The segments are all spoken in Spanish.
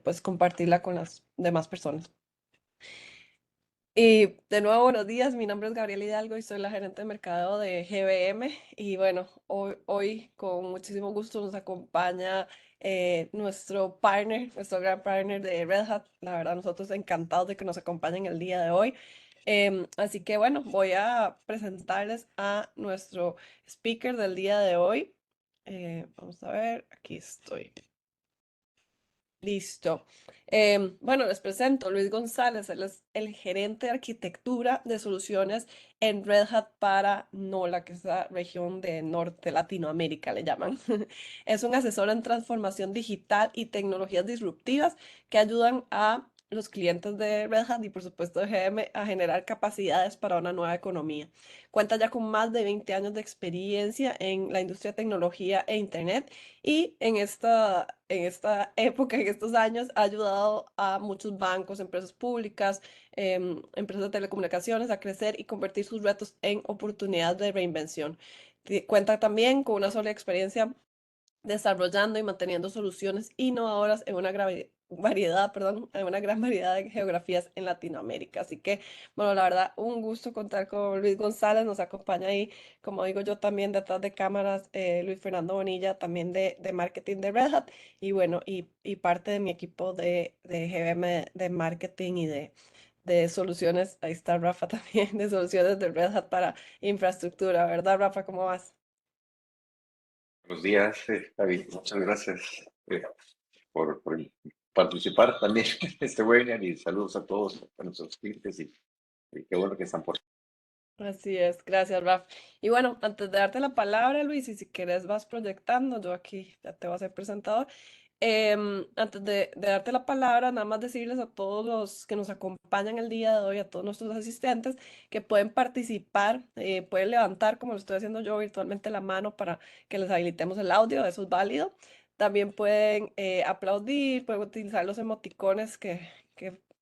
pues compartirla con las demás personas. Y de nuevo, buenos días. Mi nombre es Gabriela Hidalgo y soy la gerente de mercadeo de GBM. Y bueno, hoy con muchísimo gusto nos acompaña nuestro partner, nuestro gran partner de Red Hat. La verdad, nosotros encantados de que nos acompañen el día de hoy. Así que bueno, voy a presentarles a nuestro speaker del día de hoy. Vamos a ver, aquí estoy. Listo. Bueno, les presento Luis González, él es el gerente de arquitectura de soluciones en Red Hat para NOLA, que es la región de Norte Latinoamérica, le llaman. Es un asesor en transformación digital y tecnologías disruptivas que ayudan a los clientes de Red Hat y por supuesto de GM a generar capacidades para una nueva economía. Cuenta ya con más de 20 años de experiencia en la industria de tecnología e Internet y en esta época, en estos años, ha ayudado a muchos bancos, empresas públicas, empresas de telecomunicaciones a crecer y convertir sus retos en oportunidades de reinvención. Cuenta también con una sólida experiencia desarrollando y manteniendo soluciones innovadoras en una variedad, perdón, en una gran variedad de geografías en Latinoamérica. Así que, bueno, la verdad, un gusto contar con Luis González, nos acompaña ahí, como digo yo, también detrás de cámaras, Luis Fernando Bonilla, también de marketing de Red Hat, y bueno, y parte de mi equipo de GBM de marketing y de soluciones, ahí está Rafa también, de soluciones de Red Hat para infraestructura, ¿verdad, Rafa? ¿Cómo vas? Buenos días, David. Muchas gracias eh, por participar también en este webinar y saludos a todos a nuestros clientes y qué bueno que están por. Así es, gracias, Raf. Y bueno, antes de darte la palabra, Luis, y si quieres vas proyectando, yo aquí ya te voy a ser presentador. Antes de darte la palabra, nada más decirles a todos los que nos acompañan el día de hoy, a todos nuestros asistentes, que pueden participar, pueden levantar, como lo estoy haciendo yo virtualmente, la mano para que les habilitemos el audio, eso es válido. También pueden aplaudir, pueden utilizar los emoticones que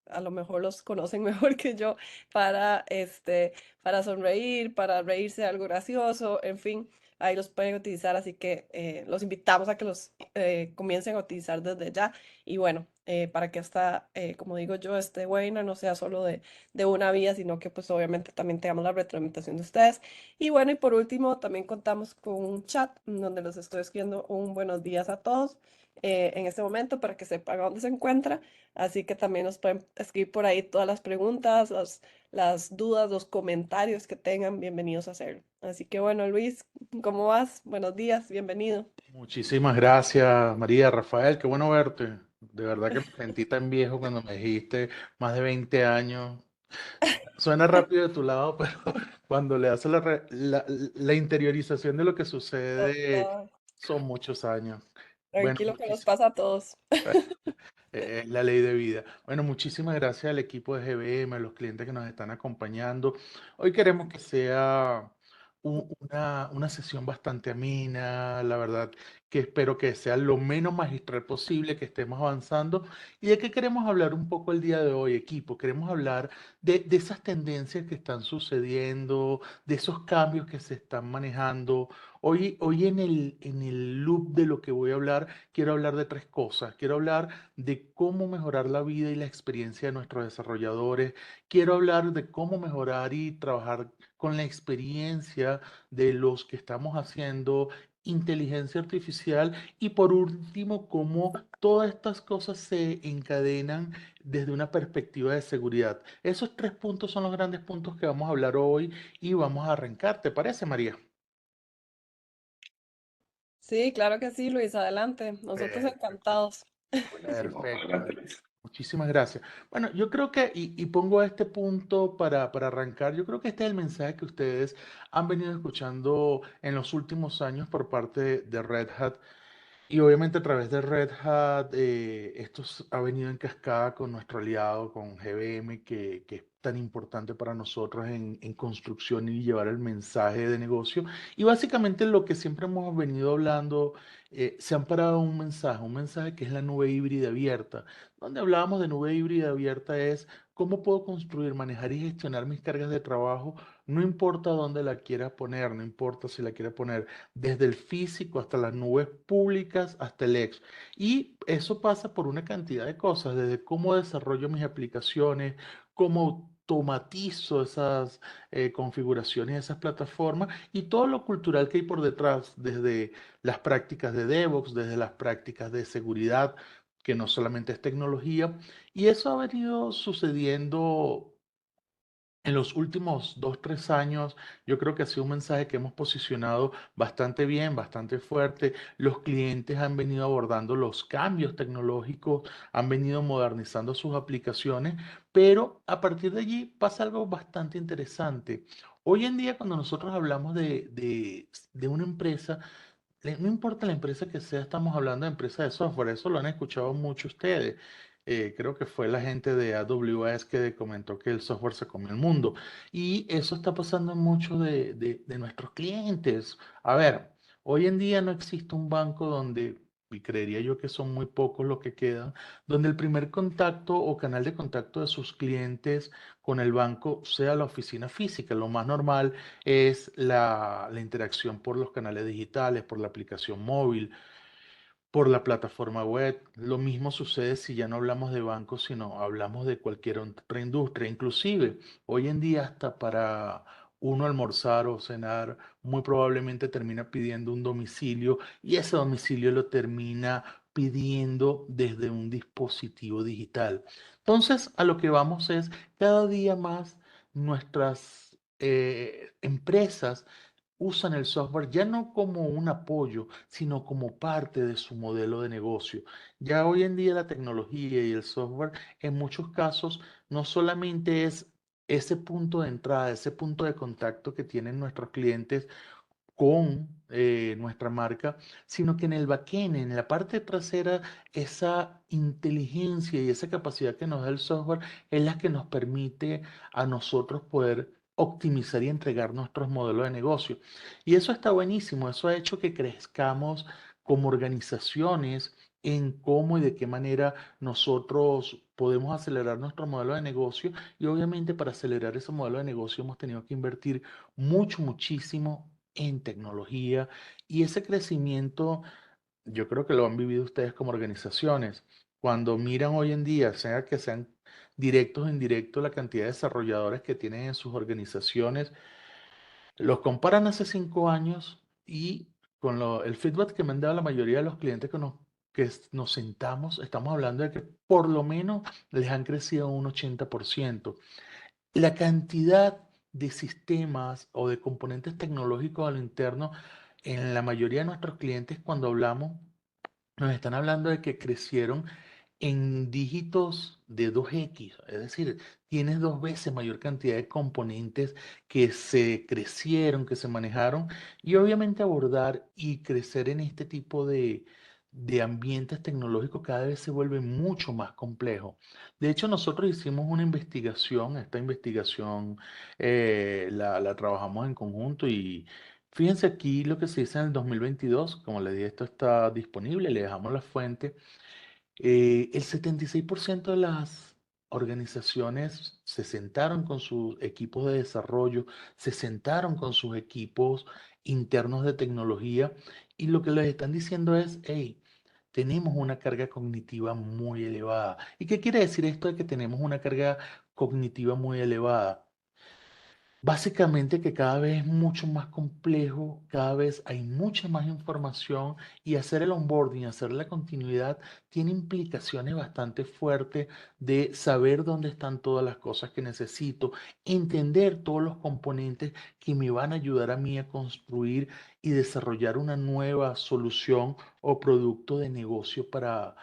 a lo mejor los conocen mejor que yo para para sonreír, para reírse de algo gracioso, en fin, ahí los pueden utilizar, así que los invitamos a que los comiencen a utilizar desde ya y bueno, para que como digo yo, este webinar no sea solo de una vía, sino que pues obviamente también tengamos la retroalimentación de ustedes. Y bueno, y por último, también contamos con un chat donde los estoy escribiendo un buenos días a todos. En este momento para que sepan dónde se encuentra, así que también nos pueden escribir por ahí todas las preguntas, las dudas, los comentarios que tengan, bienvenidos a hacerlo. Así que bueno, Luis, ¿cómo vas? Buenos días, bienvenido. Muchísimas gracias, María, Rafael, qué bueno verte. De verdad que me sentí tan viejo cuando me dijiste más de 20 años. Suena rápido de tu lado, pero cuando le haces la interiorización de lo que sucede, Total. son muchos años. Bueno, Tranquilo que nos muchísimas. pasa a todos. Es la ley de vida. Bueno, muchísimas gracias al equipo de GBM, a los clientes que nos están acompañando. Hoy queremos que sea una sesión bastante amena, la verdad que espero que sea lo menos magistral posible, que estemos avanzando. ¿Y de qué queremos hablar un poco el día de hoy, equipo? Queremos hablar de esas tendencias que están sucediendo, de esos cambios que se están manejando. Hoy en el loop de lo que voy a hablar, quiero hablar de tres cosas. Quiero hablar de cómo mejorar la vida y la experiencia de nuestros desarrolladores. Quiero hablar de cómo mejorar y trabajar con la experiencia de los que estamos haciendo inteligencia artificial. Y por último, cómo todas estas cosas se encadenan desde una perspectiva de seguridad. Esos tres puntos son los grandes puntos que vamos a hablar hoy y vamos a arrancar. ¿Te parece, María? Sí, claro que sí, Luis, adelante. Nosotros Perfecto. encantados. Buenísimo. Perfecto. Adelante, Luis. Muchísimas gracias. Bueno, yo creo que, y pongo este punto para arrancar, yo creo que este es el mensaje que ustedes han venido escuchando en los últimos años por parte de Red Hat. Y obviamente a través de Red Hat, esto ha venido en cascada con nuestro aliado, con GBM, que es tan importante para nosotros en construcción y llevar el mensaje de negocio. Y básicamente lo que siempre hemos venido hablando, se han parado un mensaje que es la nube híbrida abierta. Donde hablábamos de nube híbrida abierta es cómo puedo construir, manejar y gestionar mis cargas de trabajo, no importa dónde la quiera poner, no importa si la quiera poner desde el físico hasta las nubes públicas, hasta el edge. Y eso pasa por una cantidad de cosas, desde cómo desarrollo mis aplicaciones, cómo automatizo esas configuraciones, esas plataformas y todo lo cultural que hay por detrás, desde las prácticas de DevOps, desde las prácticas de seguridad, que no solamente es tecnología, y eso ha venido sucediendo en los últimos 2, 3 años. Yo creo que ha sido un mensaje que hemos posicionado bastante bien, bastante fuerte. Los clientes han venido abordando los cambios tecnológicos, han venido modernizando sus aplicaciones, pero a partir de allí pasa algo bastante interesante. Hoy en día, cuando nosotros hablamos de una empresa, no importa la empresa que sea, estamos hablando de empresa de software, eso lo han escuchado mucho ustedes. Creo que fue la gente de AWS que comentó que el software se comió el mundo. Y eso está pasando en muchos de nuestros clientes. A ver, hoy en día no existe un banco donde, y creería yo que son muy pocos los que quedan, donde el primer contacto o canal de contacto de sus clientes con el banco sea la oficina física. Lo más normal es la interacción por los canales digitales, por la aplicación móvil, por la plataforma web. Lo mismo sucede si ya no hablamos de bancos, sino hablamos de cualquier otra industria. Inclusive, hoy en día hasta para uno almorzar o cenar, muy probablemente termina pidiendo un domicilio y ese domicilio lo termina pidiendo desde un dispositivo digital. Entonces, a lo que vamos es cada día más nuestras empresas usan el software ya no como un apoyo, sino como parte de su modelo de negocio. Ya hoy en día la tecnología y el software en muchos casos no solamente es ese punto de entrada, ese punto de contacto que tienen nuestros clientes con nuestra marca, sino que en el backend, en la parte trasera, esa inteligencia y esa capacidad que nos da el software es la que nos permite a nosotros poder optimizar y entregar nuestros modelos de negocio. Y eso está buenísimo, eso ha hecho que crezcamos como organizaciones en cómo y de qué manera nosotros podemos acelerar nuestro modelo de negocio y obviamente para acelerar ese modelo de negocio hemos tenido que invertir mucho, muchísimo en tecnología y ese crecimiento yo creo que lo han vivido ustedes como organizaciones. Cuando miran hoy en día, sea que sean directos o indirectos, la cantidad de desarrolladores que tienen en sus organizaciones, los comparan hace 5 años y con el feedback que me han dado la mayoría de los clientes que nos sentamos, estamos hablando de que por lo menos les han crecido un 80%. La cantidad de sistemas o de componentes tecnológicos a lo interno en la mayoría de nuestros clientes cuando hablamos, nos están hablando de que crecieron en dígitos de 2x, es decir, tienes 2 veces mayor cantidad de componentes que se crecieron, que se manejaron, y obviamente abordar y crecer en este tipo de ambientes tecnológicos cada vez se vuelve mucho más complejo. De hecho, nosotros hicimos una investigación, esta investigación la trabajamos en conjunto y fíjense aquí lo que se dice en el 2022, como les dije, esto está disponible, le dejamos la fuente. El 76% de las organizaciones se sentaron con sus equipos de desarrollo, se sentaron con sus equipos internos de tecnología y lo que les están diciendo es, hey, tenemos una carga cognitiva muy elevada. ¿Y qué quiere decir esto de que tenemos una carga cognitiva muy elevada? Básicamente que cada vez es mucho más complejo, cada vez hay mucha más información y hacer el onboarding, hacer la continuidad, tiene implicaciones bastante fuertes de saber dónde están todas las cosas que necesito, entender todos los componentes que me van a ayudar a mí a construir y desarrollar una nueva solución o producto de negocio para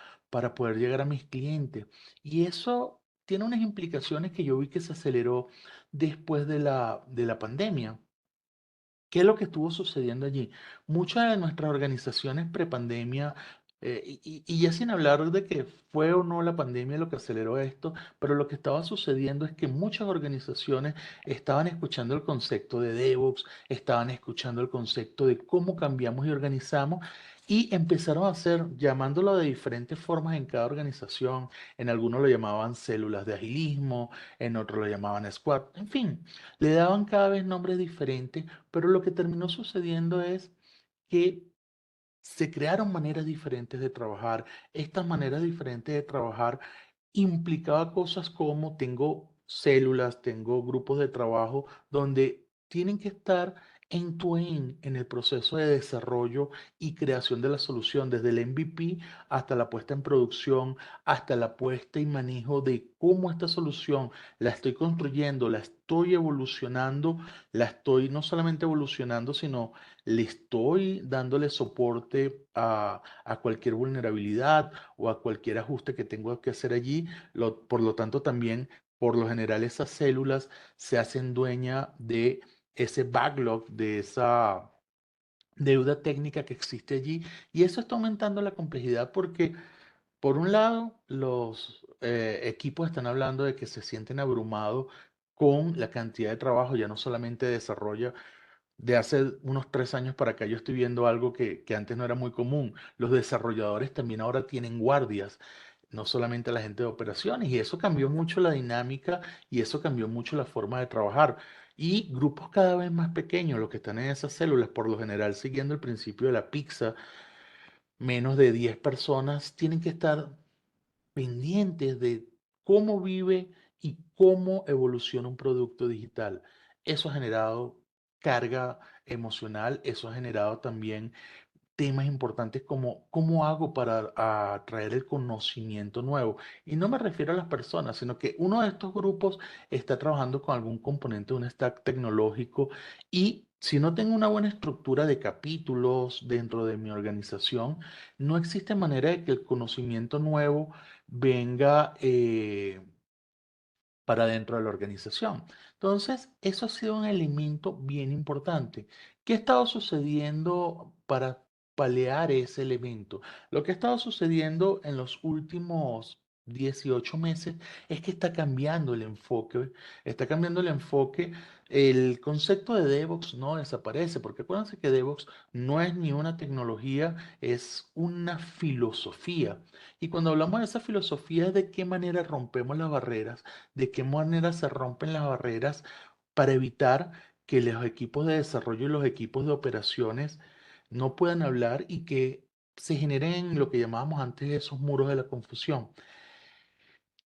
poder llegar a mis clientes. Y eso tiene unas implicaciones que yo vi que se aceleró después de la pandemia. ¿Qué es lo que estuvo sucediendo allí? Muchas de nuestras organizaciones prepandemia, y ya sin hablar de que fue o no la pandemia lo que aceleró esto, pero lo que estaba sucediendo es que muchas organizaciones estaban escuchando el concepto de DevOps, estaban escuchando el concepto de cómo cambiamos y organizamos, y empezaron a hacer, llamándolo de diferentes formas en cada organización. En algunos lo llamaban células de agilismo, en otros lo llamaban squad, en fin, le daban cada vez nombres diferentes pero lo que terminó sucediendo es que se crearon maneras diferentes de trabajar. Estas maneras diferentes de trabajar implicaba cosas como tengo células, tengo grupos de trabajo donde tienen que estar end to end en el proceso de desarrollo y creación de la solución, desde el MVP hasta la puesta en producción, hasta la puesta y manejo de cómo esta solución la estoy construyendo, la estoy evolucionando, la estoy no solamente evolucionando, sino le estoy dándole soporte a cualquier vulnerabilidad o a cualquier ajuste que tengo que hacer allí. Por lo tanto, también, por lo general, esas células se hacen dueña de ese backlog, de esa deuda técnica que existe allí. Y eso está aumentando la complejidad porque, por un lado, los equipos están hablando de que se sienten abrumados con la cantidad de trabajo, ya no solamente de desarrollo. De hace unos 3 años para acá yo estoy viendo algo que antes no era muy común. Los desarrolladores también ahora tienen guardias, no solamente la gente de operaciones, y eso cambió mucho la dinámica y eso cambió mucho la forma de trabajar. Y grupos cada vez más pequeños, los que están en esas células, por lo general siguiendo el principio de la pizza, menos de 10 personas, tienen que estar pendientes de cómo vive y cómo evoluciona un producto digital. Eso ha generado carga emocional, eso ha generado también temas importantes como cómo hago para atraer el conocimiento nuevo. Y no me refiero a las personas, sino que uno de estos grupos está trabajando con algún componente de un stack tecnológico y si no tengo una buena estructura de capítulos dentro de mi organización, no existe manera de que el conocimiento nuevo venga para dentro de la organización. Entonces, eso ha sido un elemento bien importante. ¿Qué ha estado sucediendo para paliar ese elemento? Lo que ha estado sucediendo en los últimos 18 meses es que está cambiando el enfoque, el concepto de DevOps no desaparece, porque acuérdense que DevOps no es ni una tecnología, es una filosofía. Y cuando hablamos de esa filosofía, es de qué manera rompemos las barreras, de qué manera se rompen las barreras para evitar que los equipos de desarrollo y los equipos de operaciones no puedan hablar y que se generen lo que llamábamos antes esos muros de la confusión.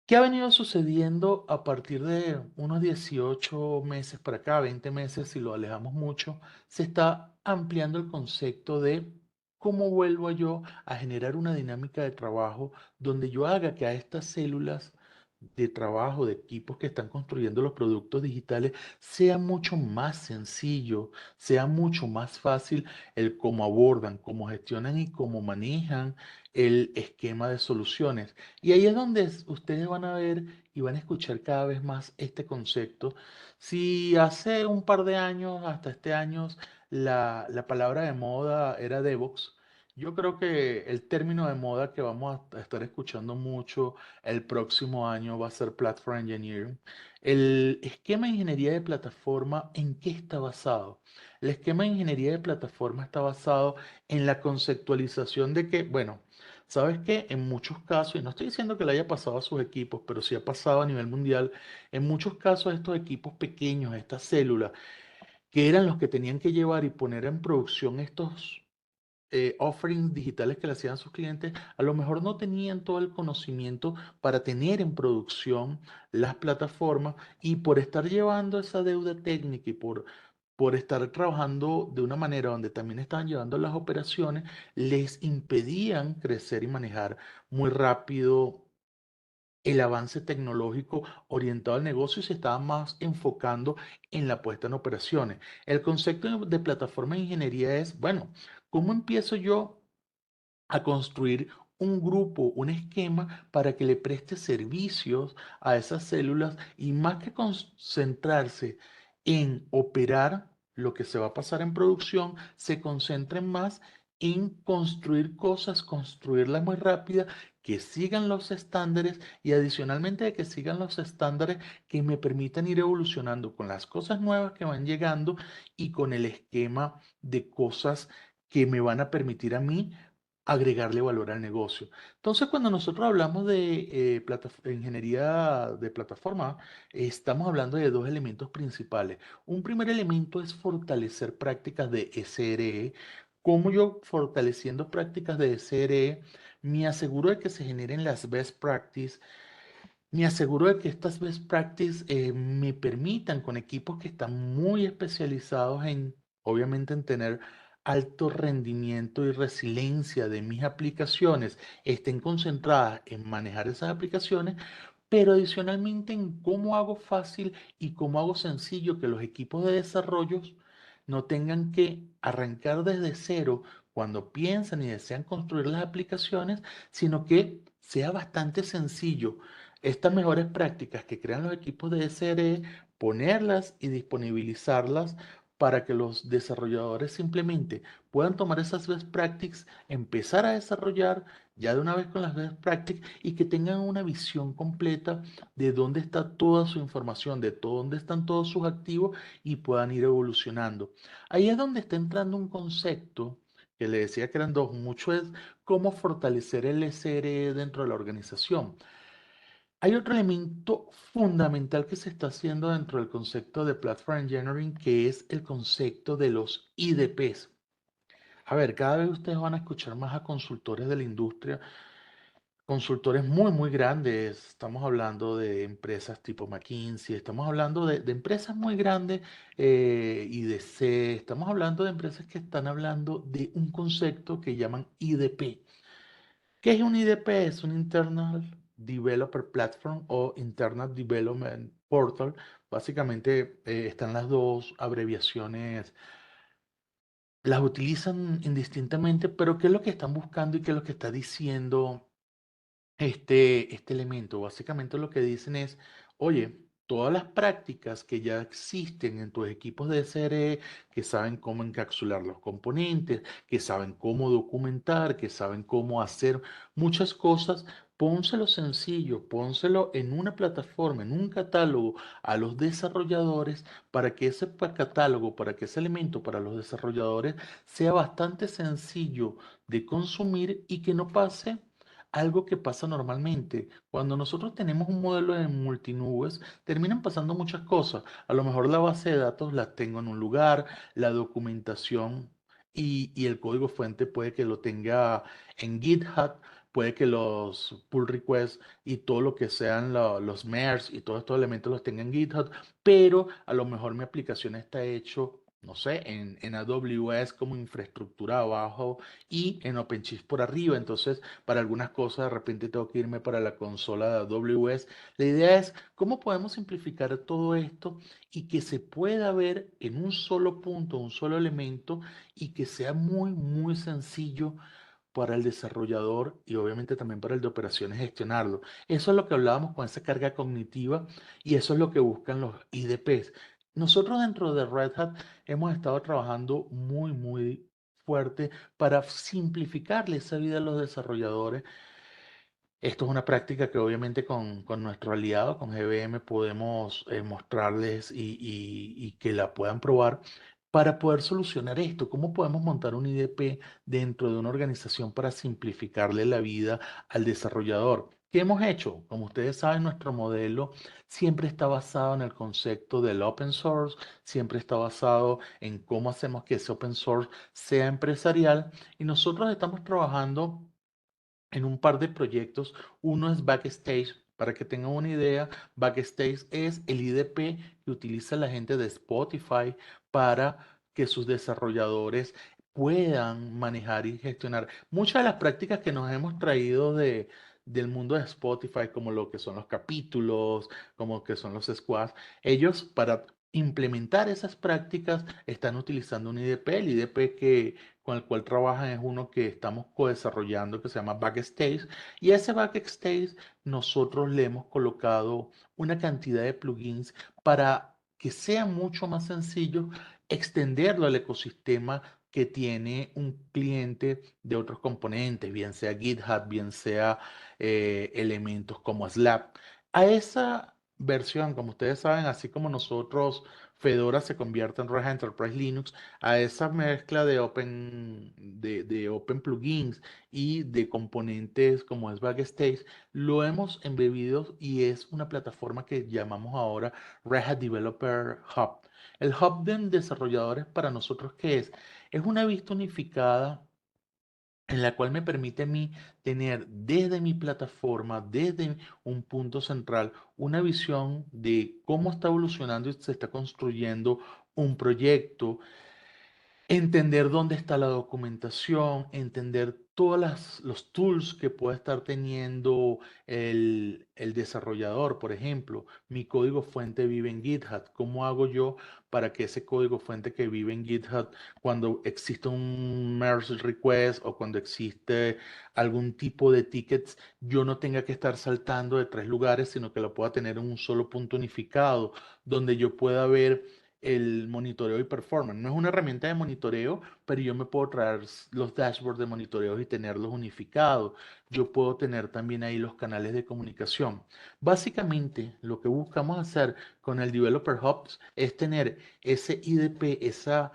¿Qué ha venido sucediendo a partir de unos 18 meses para acá, 20 meses, si lo alejamos mucho? Se está ampliando el concepto de cómo vuelvo yo a generar una dinámica de trabajo donde yo haga que a estas células de trabajo, de equipos que están construyendo los productos digitales, sea mucho más sencillo, sea mucho más fácil el cómo abordan, cómo gestionan y cómo manejan el esquema de soluciones. Y ahí es donde ustedes van a ver y van a escuchar cada vez más este concepto. Si hace un par de años, hasta este año, la palabra de moda era DevOps, yo creo que el término de moda que vamos a estar escuchando mucho el próximo año va a ser Platform Engineering. El esquema de ingeniería de plataforma, ¿en qué está basado? El esquema de ingeniería de plataforma está basado en la conceptualización de que, bueno, sabes que en muchos casos, y no estoy diciendo que le haya pasado a sus equipos, pero sí ha pasado a nivel mundial, en muchos casos estos equipos pequeños, estas células, que eran los que tenían que llevar y poner en producción estos offerings digitales que le hacían a sus clientes, a lo mejor no tenían todo el conocimiento para tener en producción las plataformas y por estar llevando esa deuda técnica y por estar trabajando de una manera donde también estaban llevando las operaciones, les impedían crecer y manejar muy rápido el avance tecnológico orientado al negocio y se estaba más enfocando en la puesta en operaciones. El concepto de plataforma de ingeniería es, bueno, ¿cómo empiezo yo a construir un grupo, un esquema para que le preste servicios a esas células y más que concentrarse en operar lo que se va a pasar en producción, se concentren más en construir cosas, construirlas muy rápida, que sigan los estándares y adicionalmente de que sigan los estándares que me permitan ir evolucionando con las cosas nuevas que van llegando y con el esquema de cosas que me van a permitir a mí agregarle valor al negocio. Entonces, cuando nosotros hablamos de ingeniería de plataforma, estamos hablando de dos elementos principales. Un primer elemento es fortalecer prácticas de SRE cómo yo fortaleciendo prácticas de SRE me aseguro de que se generen las best practices, me aseguro de que estas best practices me permitan con equipos que están muy especializados en, obviamente, en tener alto rendimiento y resiliencia de mis aplicaciones, estén concentradas en manejar esas aplicaciones, pero adicionalmente en cómo hago fácil y cómo hago sencillo que los equipos de desarrollo no tengan que arrancar desde cero cuando piensan y desean construir las aplicaciones, sino que sea bastante sencillo estas mejores prácticas que crean los equipos de SRE, ponerlas y disponibilizarlas para que los desarrolladores simplemente puedan tomar esas best practices, empezar a desarrollar ya de una vez con las best practices y que tengan una visión completa de dónde está toda su información, de dónde están todos sus activos y puedan ir evolucionando. Ahí es donde está entrando un concepto que le decía que eran dos, mucho es cómo fortalecer el SRE dentro de la organización. Hay otro elemento fundamental que se está haciendo dentro del concepto de Platform Engineering, que es el concepto de los IDPs. A ver, cada vez ustedes van a escuchar más a consultores de la industria, consultores muy, muy grandes. Estamos hablando de empresas tipo McKinsey, estamos hablando de empresas muy grandes, IDC, estamos hablando de empresas que están hablando de un concepto que llaman IDP. ¿Qué es un IDP? Es un Internal Developer Platform o Internal Development Portal. Básicamente están las dos abreviaciones, las utilizan indistintamente, pero ¿qué es lo que están buscando y qué es lo que está diciendo este elemento? Básicamente lo que dicen es, oye, todas las prácticas que ya existen en tus equipos de SRE, que saben cómo encapsular los componentes, que saben cómo documentar, que saben cómo hacer muchas cosas, pónselo sencillo, pónselo en una plataforma, en un catálogo a los desarrolladores para que ese catálogo, para que ese elemento para los desarrolladores sea bastante sencillo de consumir y que no pase algo que pasa normalmente. Cuando nosotros tenemos un modelo de multinubes, terminan pasando muchas cosas. A lo mejor la base de datos la tengo en un lugar, la documentación y el código fuente puede que lo tenga en GitHub, puede que los pull requests y todo lo que sean los MERS y todos estos elementos los tenga en GitHub, pero a lo mejor mi aplicación está hecho, no sé, en AWS como infraestructura abajo y en OpenShift por arriba. Entonces, para algunas cosas de repente tengo que irme para la consola de AWS. La idea es cómo podemos simplificar todo esto y que se pueda ver en un solo punto, un solo elemento y que sea muy, muy sencillo para el desarrollador y obviamente también para el de operaciones gestionarlo. Eso es lo que hablábamos con esa carga cognitiva y eso es lo que buscan los IDPs. Nosotros dentro de Red Hat hemos estado trabajando muy, muy fuerte para simplificarle esa vida a los desarrolladores. Esto es una práctica que obviamente con nuestro aliado, con GBM, podemos mostrarles y que la puedan probar para poder solucionar esto. ¿Cómo podemos montar un IDP dentro de una organización para simplificarle la vida al desarrollador? ¿Qué hemos hecho? Como ustedes saben, nuestro modelo siempre está basado en el concepto del open source, siempre está basado en cómo hacemos que ese open source sea empresarial y nosotros estamos trabajando en un par de proyectos. Uno es Backstage. Para que tengan una idea, Backstage es el IDP que utiliza la gente de Spotify para que sus desarrolladores puedan manejar y gestionar muchas de las prácticas que nos hemos traído del mundo de Spotify, como lo que son los capítulos, como que son los squads. Ellos para implementar esas prácticas están utilizando un IDP. El IDP con el cual trabajan es uno que estamos co-desarrollando que se llama Backstage. Y a ese Backstage nosotros le hemos colocado una cantidad de plugins para que sea mucho más sencillo extenderlo al ecosistema que tiene un cliente de otros componentes, bien sea GitHub, bien sea elementos como Slack. A esa versión, como ustedes saben, así como nosotros, Fedora se convierte en Red Hat Enterprise Linux, a esa mezcla de open plugins y de componentes como es Backstage, lo hemos embebido y es una plataforma que llamamos ahora Red Hat Developer Hub. El hub de desarrolladores para nosotros, ¿qué es? Es una vista unificada en la cual me permite a mí tener desde mi plataforma, desde un punto central, una visión de cómo está evolucionando y se está construyendo un proyecto, entender dónde está la documentación, entender todos los tools que puede estar teniendo el desarrollador. Por ejemplo, mi código fuente vive en GitHub. ¿Cómo hago yo para que ese código fuente que vive en GitHub, cuando existe un merge request o cuando existe algún tipo de tickets, yo no tenga que estar saltando de 3 lugares, sino que lo pueda tener en un solo punto unificado, donde yo pueda ver el monitoreo y performance? No es una herramienta de monitoreo, pero yo me puedo traer los dashboards de monitoreo y tenerlos unificados. Yo puedo tener también ahí los canales de comunicación. Básicamente, lo que buscamos hacer con el Developer Hubs es tener ese IDP, esa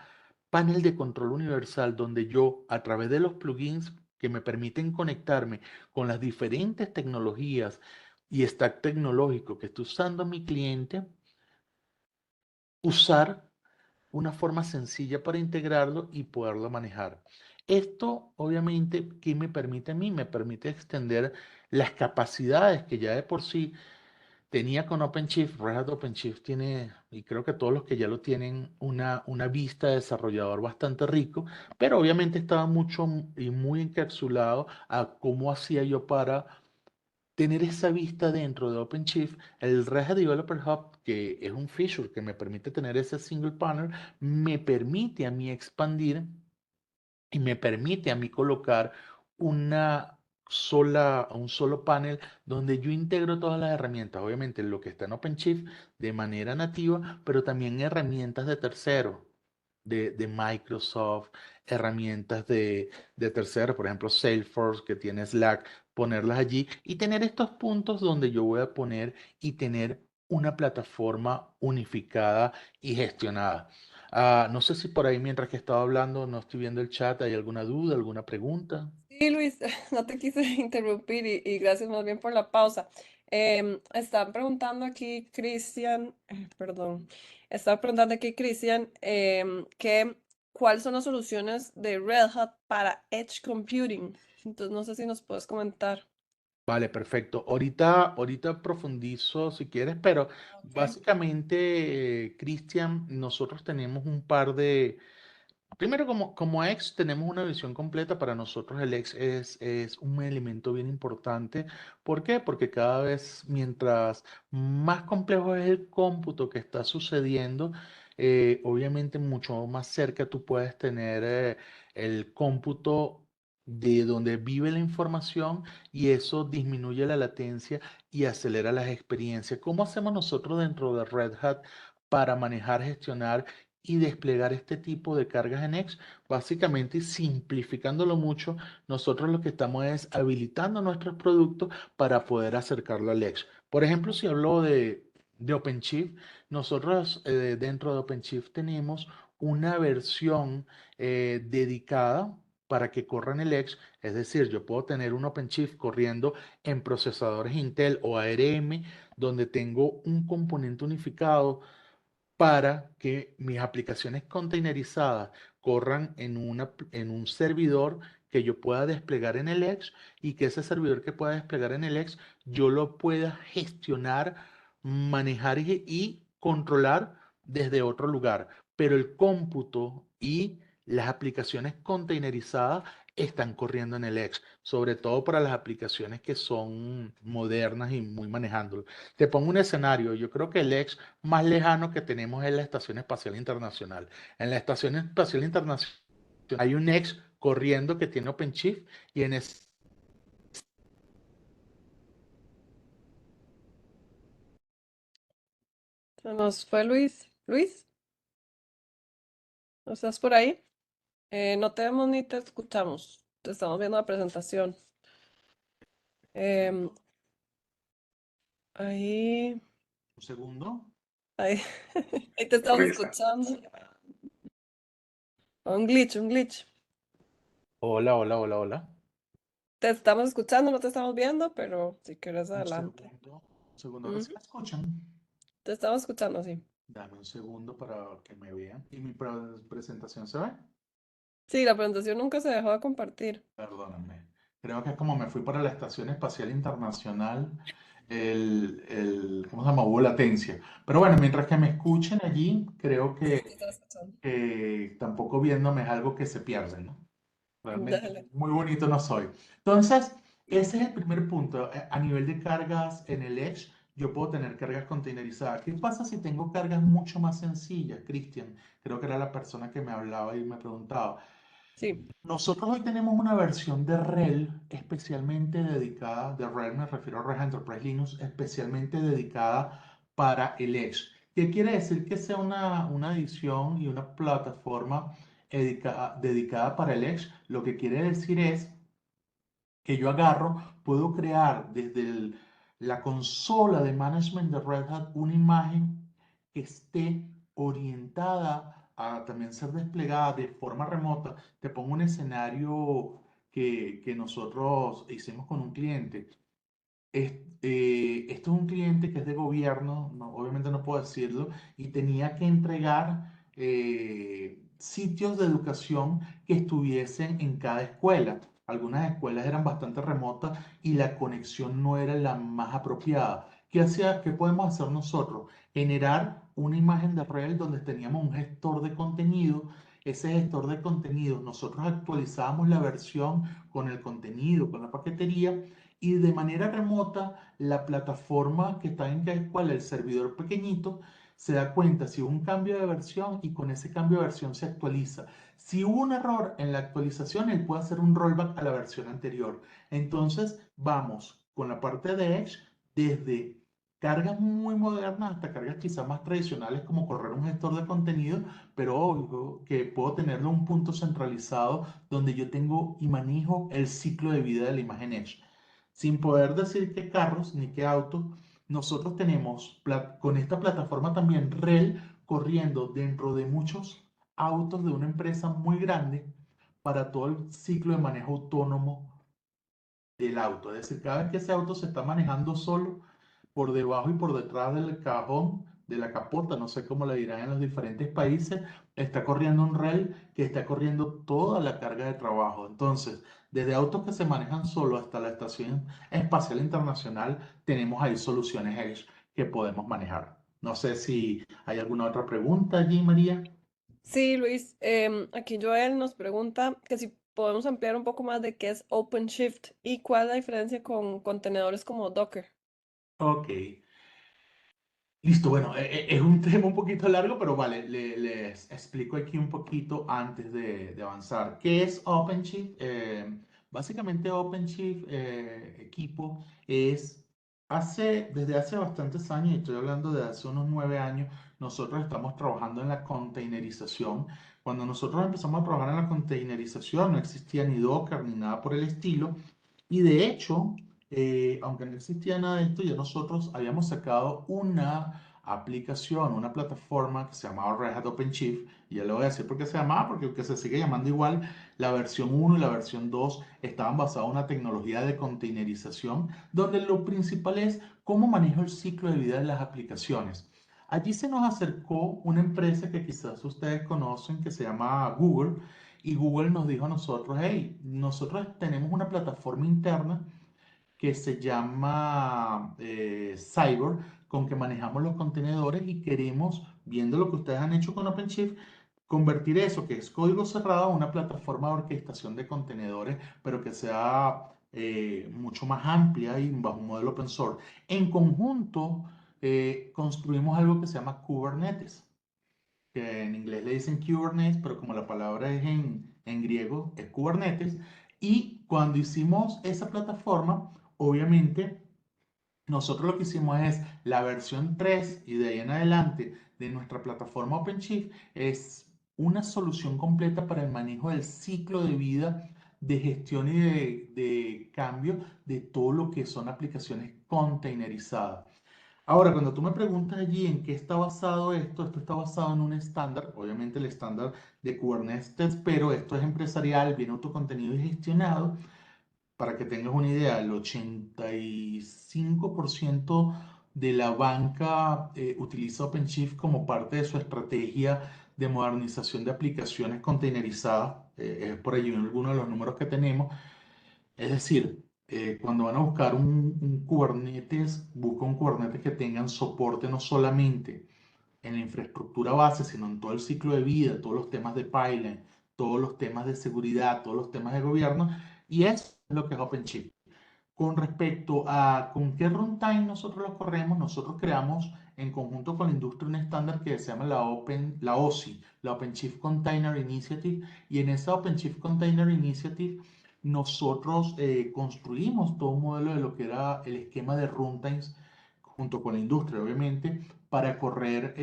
panel de control universal donde yo, a través de los plugins que me permiten conectarme con las diferentes tecnologías y stack tecnológico que está usando mi cliente, usar una forma sencilla para integrarlo y poderlo manejar. Esto, obviamente, ¿qué me permite a mí? Me permite extender las capacidades que ya de por sí tenía con OpenShift. Red Hat OpenShift tiene, y creo que todos los que ya lo tienen, una vista de desarrollador bastante rico, pero obviamente estaba mucho y muy encapsulado a cómo hacía yo para tener esa vista dentro de OpenShift. El Red Hat Developer Hub, que es un feature que me permite tener ese single panel, me permite a mí expandir y me permite a mí colocar un solo panel donde yo integro todas las herramientas, obviamente lo que está en OpenShift de manera nativa, pero también herramientas de terceros, de Microsoft, herramientas de terceros, por ejemplo Salesforce, que tiene Slack, ponerlas allí y tener estos puntos donde yo voy a poner y tener una plataforma unificada y gestionada. No sé si por ahí mientras que estaba hablando, no estoy viendo el chat, ¿hay alguna duda, alguna pregunta? Sí, Luis, no te quise interrumpir y gracias más bien por la pausa. Están preguntando aquí, Cristian, perdón, están preguntando aquí, Cristian, cuáles son las soluciones de Red Hat para Edge Computing. Entonces, no sé si nos puedes comentar. Vale, perfecto. Ahorita profundizo si quieres, pero Ok. básicamente, Cristian, nosotros tenemos un par de. Primero, como ex, tenemos una visión completa. Para nosotros el ex es un elemento bien importante. ¿Por qué? Porque cada vez, mientras más complejo es el cómputo que está sucediendo, obviamente mucho más cerca tú puedes tener el cómputo de donde vive la información, y eso disminuye la latencia y acelera las experiencias. ¿Cómo hacemos nosotros dentro de Red Hat para manejar, gestionar y desplegar este tipo de cargas en X? Básicamente, simplificándolo mucho, nosotros lo que estamos es habilitando nuestros productos para poder acercarlo al X. Por ejemplo, si hablo de OpenShift, nosotros dentro de OpenShift tenemos una versión dedicada para que corra en el X. Es decir, yo puedo tener un OpenShift corriendo en procesadores Intel o ARM, donde tengo un componente unificado para que mis aplicaciones containerizadas corran en un servidor que yo pueda desplegar en el X, y que ese servidor que pueda desplegar en el X yo lo pueda gestionar, manejar y controlar desde otro lugar. Pero el cómputo y las aplicaciones containerizadas están corriendo en el X, sobre todo para las aplicaciones que son modernas y muy manejándolo. Te pongo un escenario. Yo creo que el X más lejano que tenemos es la Estación Espacial Internacional. En la Estación Espacial Internacional hay un X corriendo que tiene OpenShift, y en ese. Se nos fue Luis. Luis, ¿no estás por ahí? No te vemos ni te escuchamos. Te estamos viendo la presentación. Em, ahí, Un segundo. ahí, ahí te estamos Luis, escuchando. Un glitch, un glitch. Hola, hola, hola, hola. Te estamos escuchando, no te estamos viendo, pero si quieres Un adelante. segundo. Un segundo. Ahora sí Ujú. me escuchan. Te estamos escuchando, sí. Dame un segundo para que me vean. ¿Y mi presentación se ve? Sí, la presentación nunca se dejó de compartir. Perdóname. Creo que es como me fui para la Estación Espacial Internacional, ¿cómo se llama? Hubo latencia. Pero bueno, mientras que me escuchen allí, creo Sí, te estaba escuchando. que tampoco viéndome es algo que se pierde, ¿no? Realmente Dale. muy bonito no soy. Entonces, ese es el primer punto. A nivel de cargas en el Edge, yo puedo tener cargas containerizadas. ¿Qué pasa si tengo cargas mucho más sencillas, Cristian? Creo que era la persona que me hablaba y me preguntaba. Sí. Nosotros hoy tenemos una versión de RHEL especialmente dedicada, de RHEL me refiero a Red Enterprise Linux, especialmente dedicada para el Edge. ¿Qué quiere decir que sea una edición y una plataforma dedicada para el Edge? Lo que quiere decir es que yo agarro, puedo crear desde la consola de management de Red Hat una imagen que esté orientada a también ser desplegada de forma remota. Te pongo un escenario que nosotros hicimos con un cliente. Esto es un cliente que es de gobierno, obviamente no puedo decirlo, y tenía que entregar sitios de educación que estuviesen en cada escuela. Algunas escuelas eran bastante remotas y la conexión no era la más apropiada. ¿Qué podemos hacer nosotros? Generar una imagen de red donde teníamos un gestor de contenido. Ese gestor de contenido, nosotros actualizábamos la versión con el contenido, con la paquetería y de manera remota la plataforma que está en cada escuela, el servidor pequeñito, se da cuenta si hubo un cambio de versión y con ese cambio de versión se actualiza. Si hubo un error en la actualización, él puede hacer un rollback a la versión anterior. Entonces, vamos con la parte de Edge desde cargas muy modernas hasta cargas quizás más tradicionales como correr un gestor de contenido, pero obvio que puedo tenerlo en un punto centralizado donde yo tengo y manejo el ciclo de vida de la imagen Edge. Sin poder decir qué carros ni qué autos, nosotros tenemos con esta plataforma también REL corriendo dentro de muchos autos de una empresa muy grande para todo el ciclo de manejo autónomo del auto. Es decir, cada vez que ese auto se está manejando solo, por debajo y por detrás del cajón, de la capota, no sé cómo le dirán en los diferentes países, está corriendo un rail que está corriendo toda la carga de trabajo. Entonces, desde autos que se manejan solo hasta la Estación Espacial Internacional, tenemos ahí soluciones Edge que podemos manejar. No sé si hay alguna otra pregunta allí, María. Sí, Luis, aquí Joel nos pregunta que si podemos ampliar un poco más de qué es OpenShift y cuál es la diferencia con contenedores como Docker. Ok. Listo, bueno, es un tema un poquito largo, pero vale, les explico aquí un poquito antes de avanzar. ¿Qué es OpenShift? Básicamente OpenShift, equipo, desde hace bastantes años, y estoy hablando de hace unos 9 años, nosotros estamos trabajando en la containerización. Cuando nosotros empezamos a trabajar en la containerización, no existía ni Docker ni nada por el estilo, y de hecho aunque no existía nada de esto, ya nosotros habíamos sacado una aplicación, una plataforma que se llamaba Red Hat OpenShift, y ya le voy a decir por qué se llamaba, porque aunque se sigue llamando igual, la versión 1 y la versión 2 estaban basadas en una tecnología de containerización, donde lo principal es cómo manejo el ciclo de vida de las aplicaciones. Allí se nos acercó una empresa que quizás ustedes conocen, que se llama Google, y Google nos dijo a nosotros, hey, nosotros tenemos una plataforma interna que se llama Cyber, con que manejamos los contenedores y queremos, viendo lo que ustedes han hecho con OpenShift, convertir eso, que es código cerrado, a una plataforma de orquestación de contenedores, pero que sea mucho más amplia y bajo un modelo open source. En conjunto, construimos algo que se llama Kubernetes, que en inglés le dicen Kubernetes, pero como la palabra es en griego, es Kubernetes. Y cuando hicimos esa plataforma, obviamente, nosotros lo que hicimos es la versión 3 y de ahí en adelante de nuestra plataforma OpenShift es una solución completa para el manejo del ciclo de vida, de gestión y de cambio de todo lo que son aplicaciones containerizadas. Ahora, cuando tú me preguntas allí en qué está basado esto está basado en un estándar, obviamente el estándar de Kubernetes, pero esto es empresarial, viene autocontenido y gestionado. Para que tengas una idea, el 85% de la banca utiliza OpenShift como parte de su estrategia de modernización de aplicaciones containerizadas. es por allí alguno de los números que tenemos. Es decir, cuando van a buscar un Kubernetes, busca un Kubernetes que tengan soporte no solamente en la infraestructura base, sino en todo el ciclo de vida, todos los temas de pipeline, todos los temas de seguridad, todos los temas de gobierno, y eso es lo que es OpenShift. Con respecto a con qué runtime nosotros lo corremos, nosotros creamos en conjunto con la industria un estándar que se llama la OSI, la OpenShift Container Initiative, y en esa OpenShift Container Initiative nosotros construimos todo un modelo de lo que era el esquema de runtimes junto con la industria, obviamente, para correr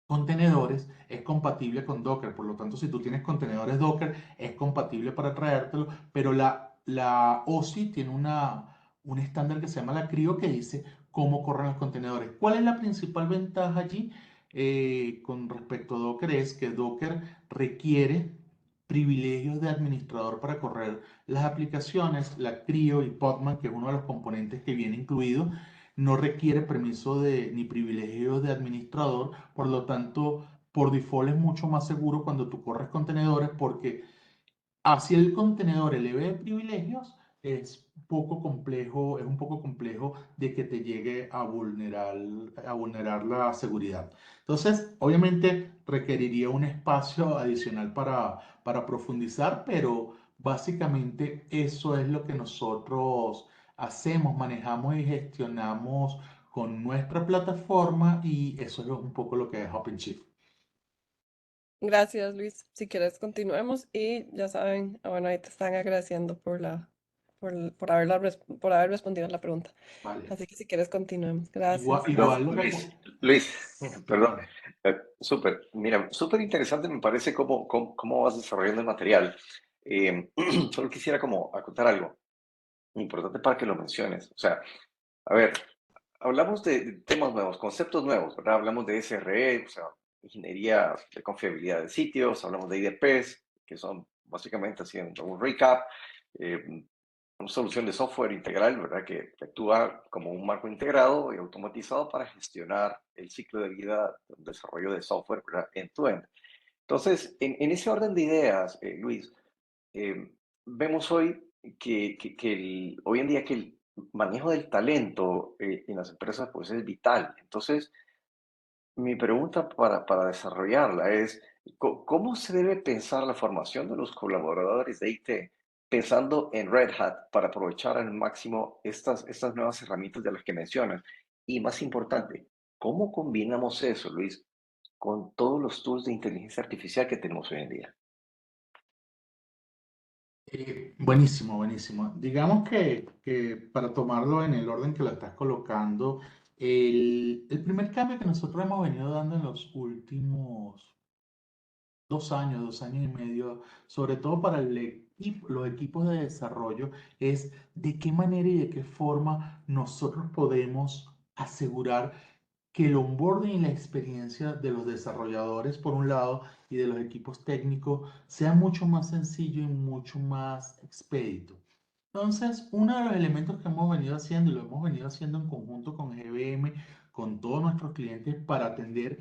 contenedores. Es compatible con Docker. Por lo tanto, si tú tienes contenedores Docker, es compatible para traértelo, pero la OSI tiene un estándar que se llama la CRIO que dice cómo corren los contenedores. ¿Cuál es la principal ventaja allí con respecto a Docker? Es que Docker requiere privilegios de administrador para correr las aplicaciones. La CRIO y Podman, que es uno de los componentes que viene incluido, no requiere permiso ni privilegios de administrador. Por lo tanto, por default es mucho más seguro cuando tú corres contenedores, porque así el contenedor eleve privilegios, es un poco complejo de que te llegue a vulnerar la seguridad. Entonces, obviamente requeriría un espacio adicional para profundizar, pero básicamente eso es lo que nosotros hacemos, manejamos y gestionamos con nuestra plataforma, y eso es un poco lo que es OpenShift. Gracias, Luis. Si quieres, continuemos y ya saben, bueno, ahí te están agradeciendo por haber respondido a la pregunta. Vale. Así que si quieres, continuemos. Gracias. Igual, igual Luis, perdón, Dime. súper, mira, súper interesante me parece cómo vas desarrollando el material. Solo quisiera como acotar algo importante para que lo menciones. O sea, a ver, hablamos de temas nuevos, conceptos nuevos, ¿verdad? Hablamos de SRE, o sea, ingeniería de confiabilidad de sitios, hablamos de IDPs, que son básicamente haciendo un recap, una solución de software integral, ¿verdad? Que actúa como un marco integrado y automatizado para gestionar el ciclo de vida del desarrollo de software, ¿verdad? End-to-end. Entonces, en ese orden de ideas, Luis, eh, vemos hoy hoy en día que el manejo del talento en las empresas pues es vital. Entonces, mi pregunta para desarrollarla es, ¿cómo se debe pensar la formación de los colaboradores de IT pensando en Red Hat para aprovechar al máximo estas nuevas herramientas de las que mencionas? Y más importante, ¿cómo combinamos eso, Luis, con todos los tools de inteligencia artificial que tenemos hoy en día? Buenísimo, buenísimo. Digamos que para tomarlo en el orden que lo estás colocando, el primer cambio que nosotros hemos venido dando en los últimos 2 años y medio, sobre todo para los equipos de desarrollo, es de qué manera y de qué forma nosotros podemos asegurar que el onboarding y la experiencia de los desarrolladores, por un lado, y de los equipos técnicos, sea mucho más sencillo y mucho más expedito. Entonces, uno de los elementos que hemos venido haciendo, y lo hemos venido haciendo en conjunto con GBM, con todos nuestros clientes, para atender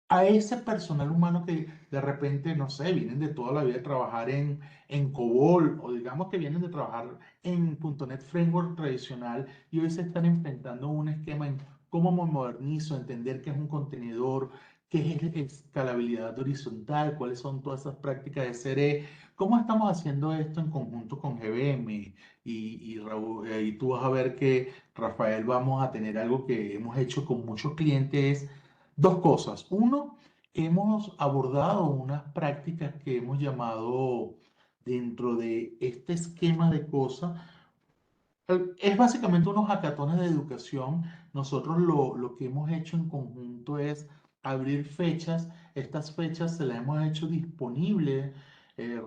a ese personal humano que de repente, no sé, vienen de toda la vida de trabajar en COBOL, o digamos que vienen de trabajar en .NET Framework tradicional, y hoy se están enfrentando a un esquema en cómo me modernizo, entender qué es un contenedor, qué es escalabilidad horizontal, cuáles son todas esas prácticas de SRE, cómo estamos haciendo esto en conjunto con GBM. Y Raúl, y tú vas a ver que, Rafael, vamos a tener algo que hemos hecho con muchos clientes. Dos cosas. Uno, hemos abordado unas prácticas que hemos llamado, dentro de este esquema de cosas, es básicamente unos hackatones de educación. Nosotros lo que hemos hecho en conjunto es abrir fechas. Estas fechas se las hemos hecho disponibles,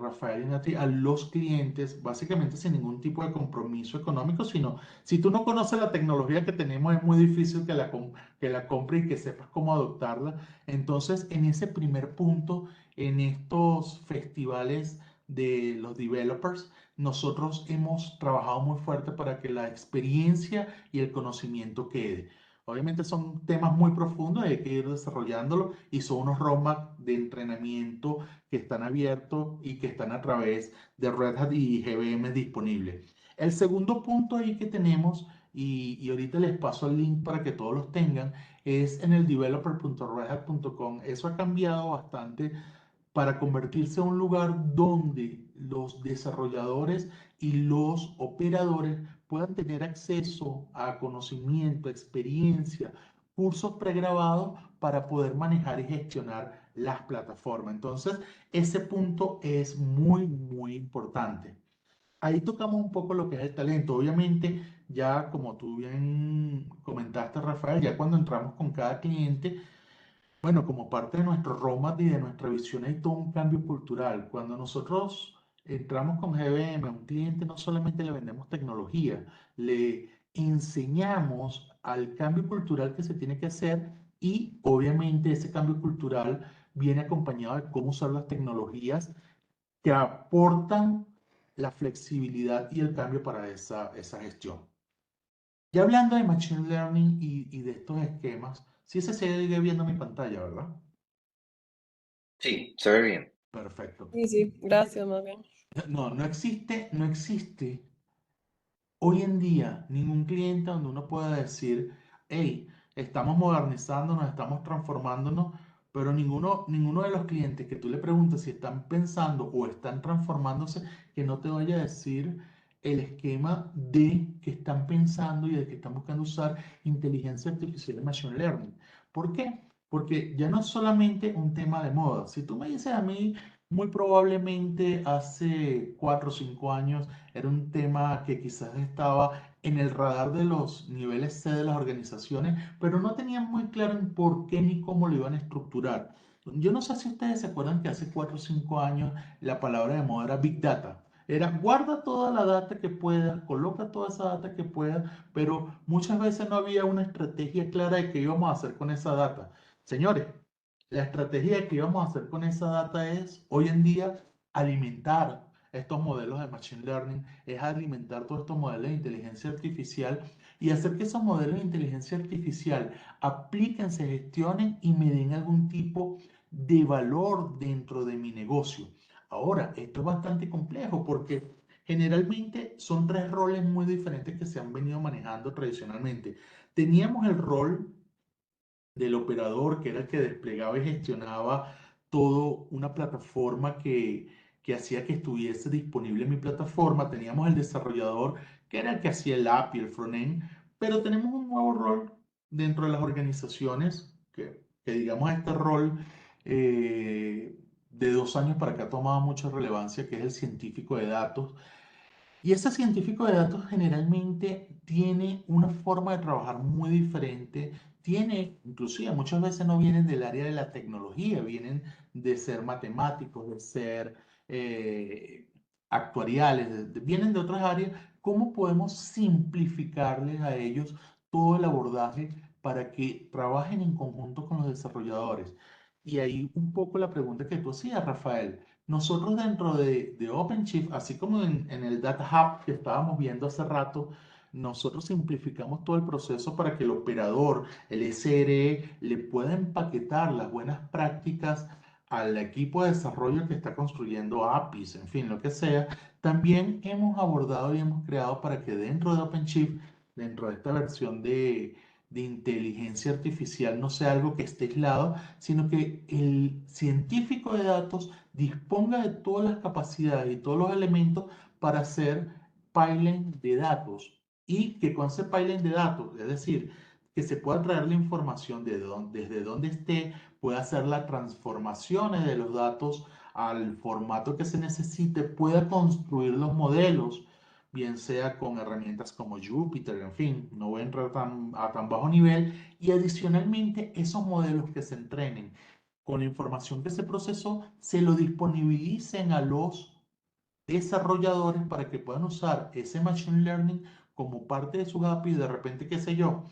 Rafael y Nati, a los clientes, básicamente sin ningún tipo de compromiso económico, sino si tú no conoces la tecnología que tenemos, es muy difícil que la compres y que sepas cómo adoptarla. Entonces, en ese primer punto, en estos festivales de los developers, nosotros hemos trabajado muy fuerte para que la experiencia y el conocimiento quede. Obviamente son temas muy profundos, hay que ir desarrollándolo y son unos roadmaps de entrenamiento que están abiertos y que están a través de Red Hat y GVM disponibles. El segundo punto ahí que tenemos, y ahorita les paso el link para que todos los tengan, es en el developer.redhat.com. Eso ha cambiado bastante para convertirse en un lugar donde los desarrolladores y los operadores puedan tener acceso a conocimiento, experiencia, cursos pregrabados para poder manejar y gestionar las plataformas. Entonces, ese punto es muy, muy importante. Ahí tocamos un poco lo que es el talento. Obviamente, ya como tú bien comentaste, Rafael, ya cuando entramos con cada cliente, bueno, como parte de nuestro roadmap y de nuestra visión hay todo un cambio cultural. Cuando nosotros entramos con GBM a un cliente, no solamente le vendemos tecnología, le enseñamos al cambio cultural que se tiene que hacer y obviamente ese cambio cultural viene acompañado de cómo usar las tecnologías que aportan la flexibilidad y el cambio para esa gestión. Ya hablando de Machine Learning y de estos esquemas, sí se sigue viendo mi pantalla, ¿verdad? Sí, se ve bien. Perfecto. Sí, sí, gracias más bien. No, no existe hoy en día ningún cliente donde uno pueda decir, hey, estamos modernizándonos, estamos transformándonos, pero ninguno de los clientes que tú le preguntes si están pensando o están transformándose, que no te vaya a decir el esquema de que están pensando y de que están buscando usar inteligencia artificial y machine learning. ¿Por qué? Porque ya no es solamente un tema de moda. Si tú me dices a mí, muy probablemente hace 4 o 5 años, era un tema que quizás estaba en el radar de los niveles C de las organizaciones, pero no tenían muy claro en por qué ni cómo lo iban a estructurar. Yo no sé si ustedes se acuerdan que hace 4 o 5 años la palabra de moda era Big Data. Era guarda toda la data que puedas, coloca toda esa data que puedas, pero muchas veces no había una estrategia clara de qué íbamos a hacer con esa data. Señores, la estrategia que íbamos a hacer con esa data es hoy en día alimentar estos modelos de Machine Learning, es alimentar todos estos modelos de inteligencia artificial y hacer que esos modelos de inteligencia artificial apliquen, se gestionen y me den algún tipo de valor dentro de mi negocio. Ahora, esto es bastante complejo porque generalmente son tres roles muy diferentes que se han venido manejando tradicionalmente. Teníamos el rol del operador, que era el que desplegaba y gestionaba todo una plataforma que hacía que estuviese disponible en mi plataforma. Teníamos el desarrollador, que era el que hacía el API, el frontend, pero tenemos un nuevo rol dentro de las organizaciones, que digamos este rol de 2 años para acá ha tomado mucha relevancia, que es el científico de datos. Y ese científico de datos generalmente tiene una forma de trabajar muy diferente, tiene, inclusive muchas veces no vienen del área de la tecnología, vienen de ser matemáticos, de ser actuariales, vienen de otras áreas. ¿Cómo podemos simplificarles a ellos todo el abordaje para que trabajen en conjunto con los desarrolladores? Y ahí un poco la pregunta que tú hacías, Rafael. Nosotros dentro de OpenShift, así como en el Data Hub que estábamos viendo hace rato, nosotros simplificamos todo el proceso para que el operador, el SRE, le pueda empaquetar las buenas prácticas al equipo de desarrollo que está construyendo APIs, en fin, lo que sea. También hemos abordado y hemos creado para que dentro de OpenShift, dentro de esta versión de inteligencia artificial, no sea algo que esté aislado, sino que el científico de datos disponga de todas las capacidades y todos los elementos para hacer pipeline de datos y que con ese pipeline de datos, es decir, que se pueda traer la información desde donde esté, pueda hacer las transformaciones de los datos al formato que se necesite, pueda construir los modelos, bien sea con herramientas como Jupyter, en fin, no voy a entrar a tan bajo nivel, y adicionalmente esos modelos que se entrenen con la información que se procesó, se lo disponibilicen a los desarrolladores para que puedan usar ese Machine Learning como parte de sus API. De repente, qué sé yo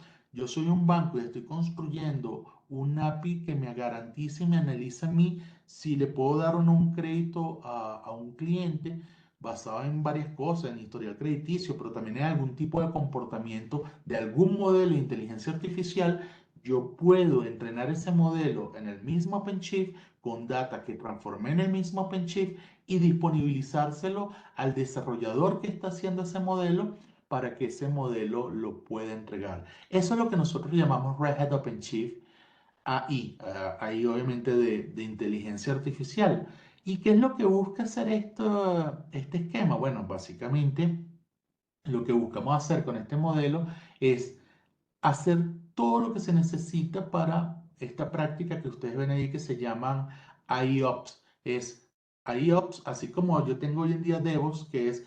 soy un banco y estoy construyendo un API que me garantice y me analiza a mí si le puedo dar o no un crédito a un cliente. basado en varias cosas, en historial crediticio, pero también en algún tipo de comportamiento de algún modelo de inteligencia artificial, yo puedo entrenar ese modelo en el mismo OpenShift con data que transformé en el mismo OpenShift y disponibilizárselo al desarrollador que está haciendo ese modelo para que ese modelo lo pueda entregar. Eso es lo que nosotros llamamos Red Hat OpenShift AI, AI obviamente de inteligencia artificial. ¿Y qué es lo que busca hacer este esquema? Bueno, básicamente lo que buscamos hacer con este modelo es hacer todo lo que se necesita para esta práctica que ustedes ven ahí que se llaman IOPS. Es IOPS, así como yo tengo hoy en día DevOps, que es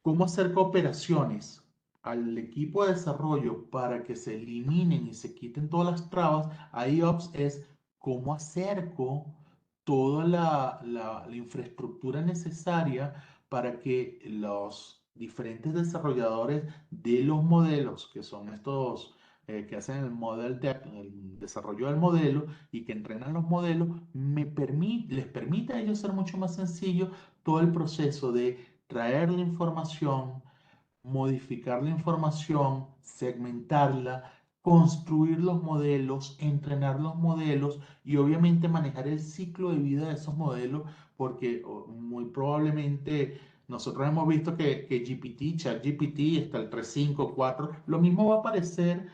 cómo hacer cooperaciones al equipo de desarrollo para que se eliminen y se quiten todas las trabas. IOPS es cómo acerco toda la infraestructura necesaria para que los diferentes desarrolladores de los modelos, que son estos que hacen el desarrollo del modelo y que entrenan los modelos, les permite a ellos ser mucho más sencillo todo el proceso de traer la información, modificar la información, segmentarla, construir los modelos, entrenar los modelos y obviamente manejar el ciclo de vida de esos modelos, porque muy probablemente nosotros hemos visto que GPT, ChatGPT, está el 3.5, 4, lo mismo va a aparecer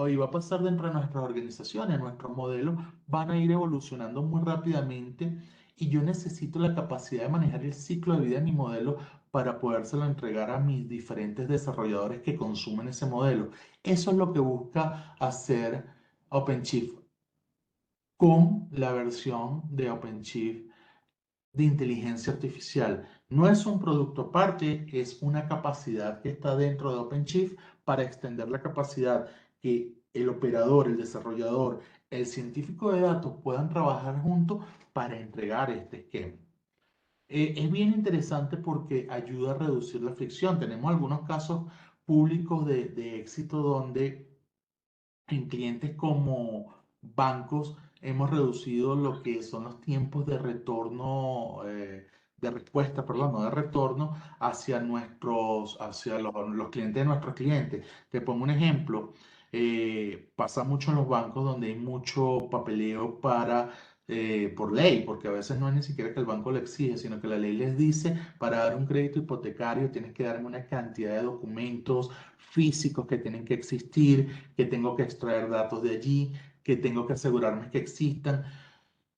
y va a pasar dentro de nuestras organizaciones, nuestros modelos van a ir evolucionando muy rápidamente y yo necesito la capacidad de manejar el ciclo de vida de mi modelo para podérselo entregar a mis diferentes desarrolladores que consumen ese modelo. Eso es lo que busca hacer OpenShift con la versión de OpenShift de inteligencia artificial. No es un producto aparte, es una capacidad que está dentro de OpenShift para extender la capacidad que el operador, el desarrollador, el científico de datos puedan trabajar juntos para entregar este esquema. Es bien interesante porque ayuda a reducir la fricción. Tenemos algunos casos públicos de éxito donde en clientes como bancos hemos reducido lo que son los tiempos de retorno, de respuesta, perdón, no de retorno hacia los clientes de nuestros clientes. Te pongo un ejemplo. Pasa mucho en los bancos donde hay mucho papeleo por ley, porque a veces no es ni siquiera que el banco lo exige, sino que la ley les dice, para dar un crédito hipotecario tienes que darme una cantidad de documentos físicos que tienen que existir, que tengo que extraer datos de allí, que tengo que asegurarme que existan.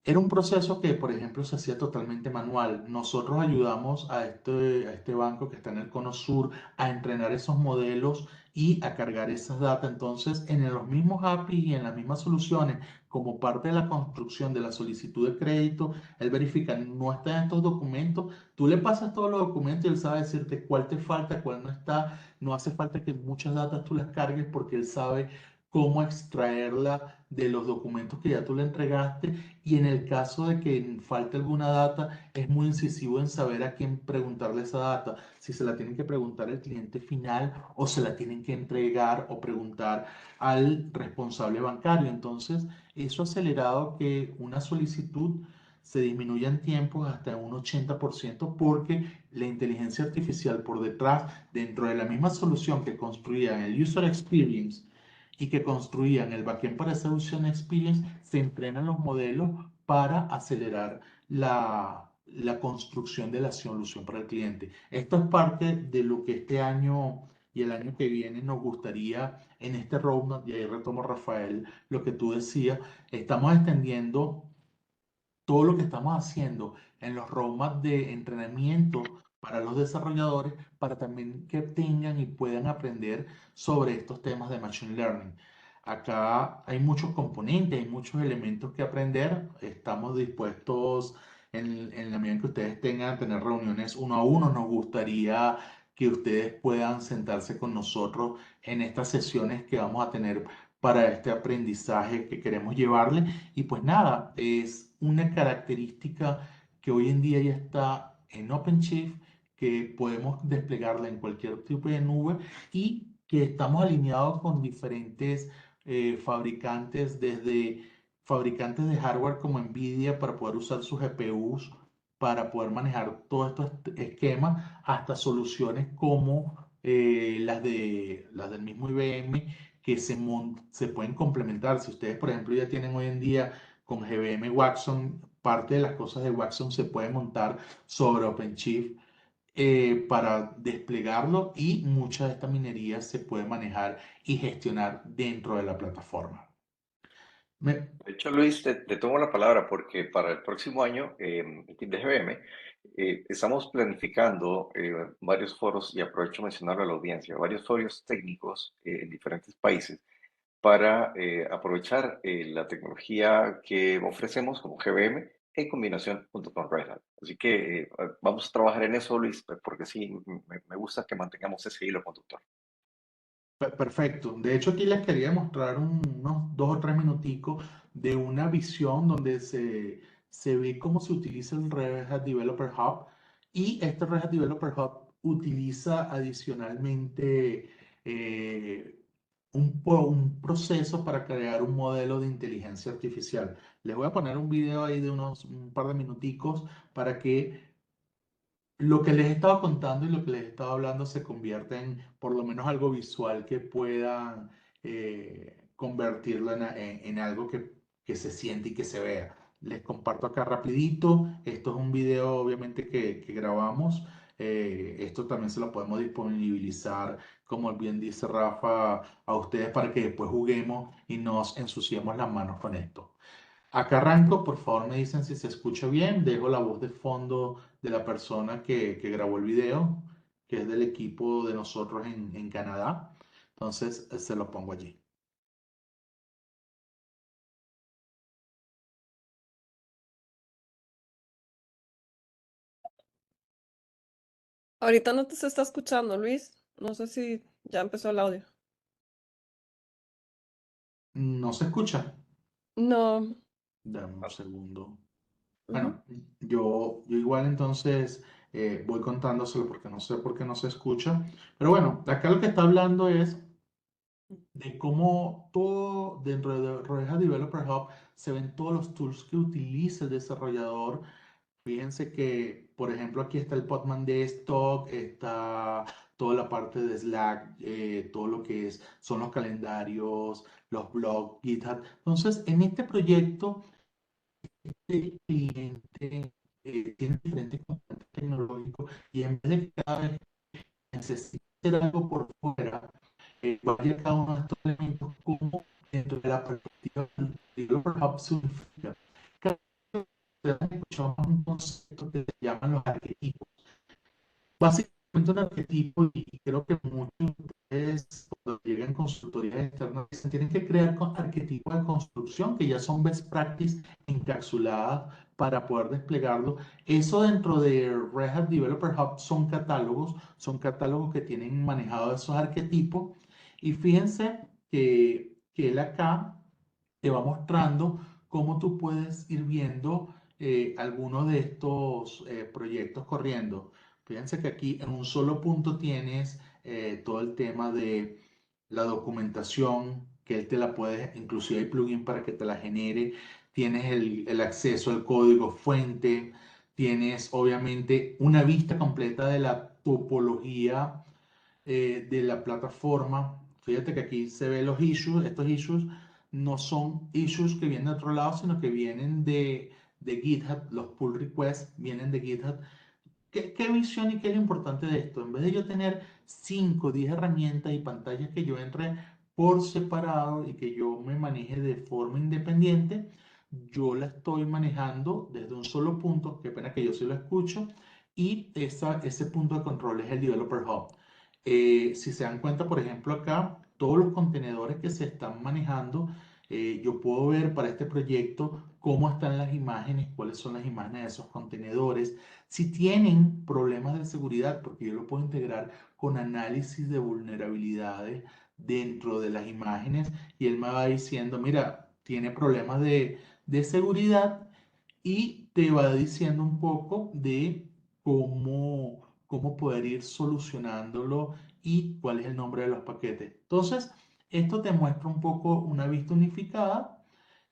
Era un proceso que, por ejemplo, se hacía totalmente manual. Nosotros ayudamos a este banco que está en el Cono Sur a entrenar esos modelos y a cargar esas datas. Entonces, en los mismos API y en las mismas soluciones, como parte de la construcción de la solicitud de crédito, él verifica, no está en estos documentos. Tú le pasas todos los documentos y él sabe decirte cuál te falta, cuál no está. No hace falta que muchas datas tú las cargues porque él sabe cómo extraerla de los documentos que ya tú le entregaste y en el caso de que falte alguna data, es muy incisivo en saber a quién preguntarle esa data, si se la tienen que preguntar al cliente final o se la tienen que entregar o preguntar al responsable bancario. Entonces, eso ha acelerado que una solicitud se disminuya en tiempos hasta un 80% porque la inteligencia artificial por detrás, dentro de la misma solución que construían el User Experience y que construían el backend para esa User Experience, se entrenan los modelos para acelerar la construcción de la solución para el cliente. Esto es parte de lo que este año y el año que viene nos gustaría en este roadmap, y ahí retomo, Rafael, lo que tú decías, estamos extendiendo todo lo que estamos haciendo en los roadmaps de entrenamiento para los desarrolladores, para también que tengan y puedan aprender sobre estos temas de Machine Learning. Acá hay muchos componentes, hay muchos elementos que aprender. Estamos dispuestos, en la medida en que ustedes tengan, a tener reuniones uno a uno. Nos gustaría que ustedes puedan sentarse con nosotros en estas sesiones que vamos a tener para este aprendizaje que queremos llevarle. Y pues nada, es una característica que hoy en día ya está en OpenShift, que podemos desplegarla en cualquier tipo de nube y que estamos alineados con diferentes fabricantes, desde fabricantes de hardware como Nvidia para poder usar sus GPUs para poder manejar todos estos esquemas hasta soluciones como las del mismo IBM que se pueden complementar. Si ustedes, por ejemplo, ya tienen hoy en día con GBM Watson, parte de las cosas de Watson se puede montar sobre OpenShift para desplegarlo y mucha de esta minería se puede manejar y gestionar dentro de la plataforma. De hecho, Luis, te tomo la palabra porque para el próximo año, el team de GBM, estamos planificando varios foros, y aprovecho a mencionarlo a la audiencia, varios foros técnicos en diferentes países para aprovechar la tecnología que ofrecemos como GBM en combinación junto con Red Hat. Así que vamos a trabajar en eso, Luis, porque sí, me gusta que mantengamos ese hilo conductor. Perfecto. De hecho, aquí les quería mostrar unos 2 o 3 minuticos de una visión donde se ve cómo se utiliza el Red Hat Developer Hub y este Red Hat Developer Hub utiliza adicionalmente un proceso para crear un modelo de inteligencia artificial. Les voy a poner un video ahí de un par de minuticos para que lo que les he estado contando y lo que les he estado hablando se convierte en por lo menos algo visual que puedan convertirlo en algo que se siente y que se vea. Les comparto acá rapidito. Esto es un video obviamente que grabamos. Esto también se lo podemos disponibilizar, como bien dice Rafa, a ustedes para que después juguemos y nos ensuciemos las manos con esto. Acá arranco, por favor me dicen si se escucha bien. Dejo la voz de fondo de la persona que grabó el video, que es del equipo de nosotros en Canadá. Entonces se lo pongo allí. Ahorita no te se está escuchando, Luis. No sé si ya empezó el audio. ¿No se escucha? No. Dame un segundo. Ujú. Bueno, yo igual entonces voy contándoselo porque no sé por qué no se escucha. Pero bueno, acá lo que está hablando es de cómo todo dentro de Red Hat Developer Hub se ven todos los tools que utiliza el desarrollador. Fíjense que, por ejemplo, aquí está el Podman Desktop, está toda la parte de Slack, todo lo que son los calendarios, los blogs, GitHub. Entonces, en este proyecto, el cliente tiene diferentes componentes tecnológicos y en vez de que cada vez necesite hacer algo por fuera, vaya cada uno de estos elementos como dentro de la perspectiva del Developer Hub se unifica. Cada vez escuchamos un concepto que se llaman los arquetipos. Básicamente un arquetipo, y creo que muchos de ustedes cuando llegan consultorías externas dicen, tienen que crear arquetipos de construcción que ya son best practice encapsuladas para poder desplegarlo. Eso dentro de Red Hat Developer Hub son catálogos que tienen manejado esos arquetipos. Y fíjense que él acá te va mostrando cómo tú puedes ir viendo algunos de estos proyectos corriendo. Fíjense que aquí en un solo punto tienes todo el tema de la documentación, que él te la puede, inclusive hay plugin para que te la genere. Tienes el acceso al código fuente, tienes obviamente una vista completa de la topología de la plataforma. Fíjate que aquí se ve los issues. Estos issues no son issues que vienen de otro lado, sino que vienen de GitHub. Los pull requests vienen de GitHub. ¿Qué visión y qué es lo importante de esto? En vez de yo tener 5 o 10 herramientas y pantallas que yo entre por separado y que yo me maneje de forma independiente, yo la estoy manejando desde un solo punto, qué pena que yo sí lo escucho, y ese punto de control es el Developer Hub. Si se dan cuenta, por ejemplo, acá, todos los contenedores que se están manejando, yo puedo ver para este proyecto cómo están las imágenes, cuáles son las imágenes de esos contenedores, si tienen problemas de seguridad, porque yo lo puedo integrar con análisis de vulnerabilidades dentro de las imágenes y él me va diciendo, mira, tiene problemas de seguridad y te va diciendo un poco de cómo poder ir solucionándolo y cuál es el nombre de los paquetes. Entonces, esto te muestra un poco una vista unificada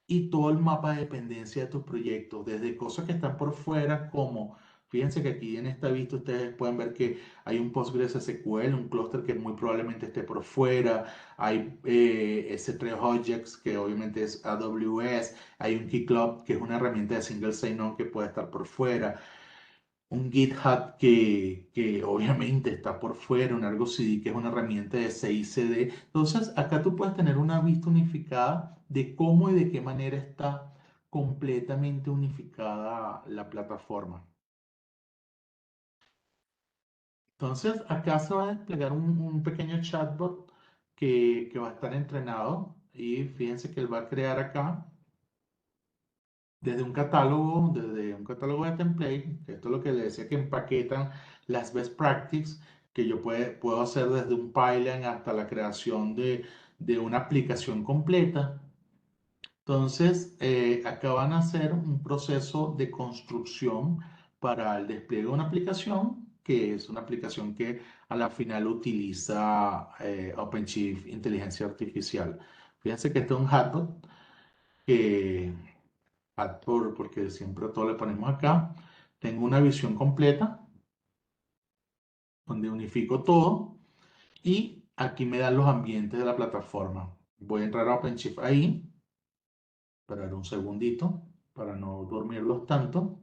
y todo el mapa de dependencia de tus proyectos, desde cosas que están por fuera como, fíjense que aquí en esta vista ustedes pueden ver que hay un PostgreSQL, un clúster que muy probablemente esté por fuera, hay S3 Objects que obviamente es AWS, hay un Keyclub que es una herramienta de single sign-on que puede estar por fuera, un GitHub que obviamente está por fuera, un Argo CD que es una herramienta de CI/CD. Entonces, acá tú puedes tener una vista unificada de cómo y de qué manera está completamente unificada la plataforma. Entonces, acá se va a desplegar un pequeño chatbot que va a estar entrenado y fíjense que él va a crear acá desde un catálogo de template, que esto es lo que le decía que empaquetan las best practices, que yo puedo hacer desde un pipeline hasta la creación de una aplicación completa. Entonces, acá van a hacer un proceso de construcción para el despliegue de una aplicación, que es una aplicación que a la final utiliza OpenShift Inteligencia Artificial. Fíjense que este es un chatbot que porque siempre todo le ponemos acá. Tengo una visión completa donde unifico todo y aquí me dan los ambientes de la plataforma. Voy a entrar a OpenShift ahí, esperar un segundito para no dormirlos tanto.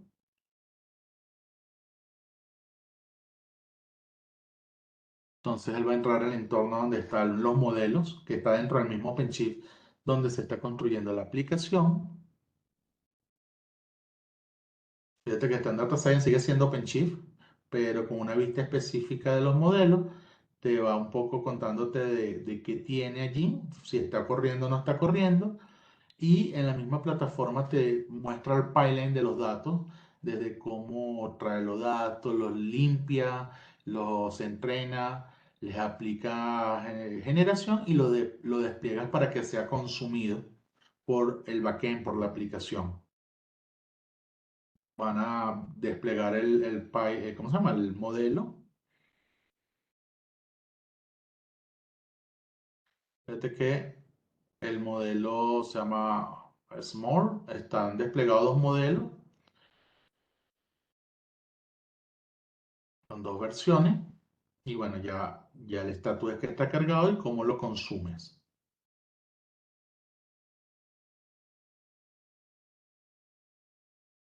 Entonces él va a entrar al entorno donde están los modelos, que está dentro del mismo OpenShift, donde se está construyendo la aplicación. Fíjate que está en Data Science, sigue siendo OpenShift, pero con una vista específica de los modelos, te va un poco contándote de qué tiene allí, si está corriendo o no está corriendo, y en la misma plataforma te muestra el pipeline de los datos, desde cómo trae los datos, los limpia, los entrena, les aplica generación y lo despliegas para que sea consumido por el backend, por la aplicación. Van a desplegar ¿cómo se llama? El modelo. Fíjate que el modelo se llama Small. Están desplegados dos modelos. Son dos versiones. Y bueno, ya el estatus es que está cargado y cómo lo consumes.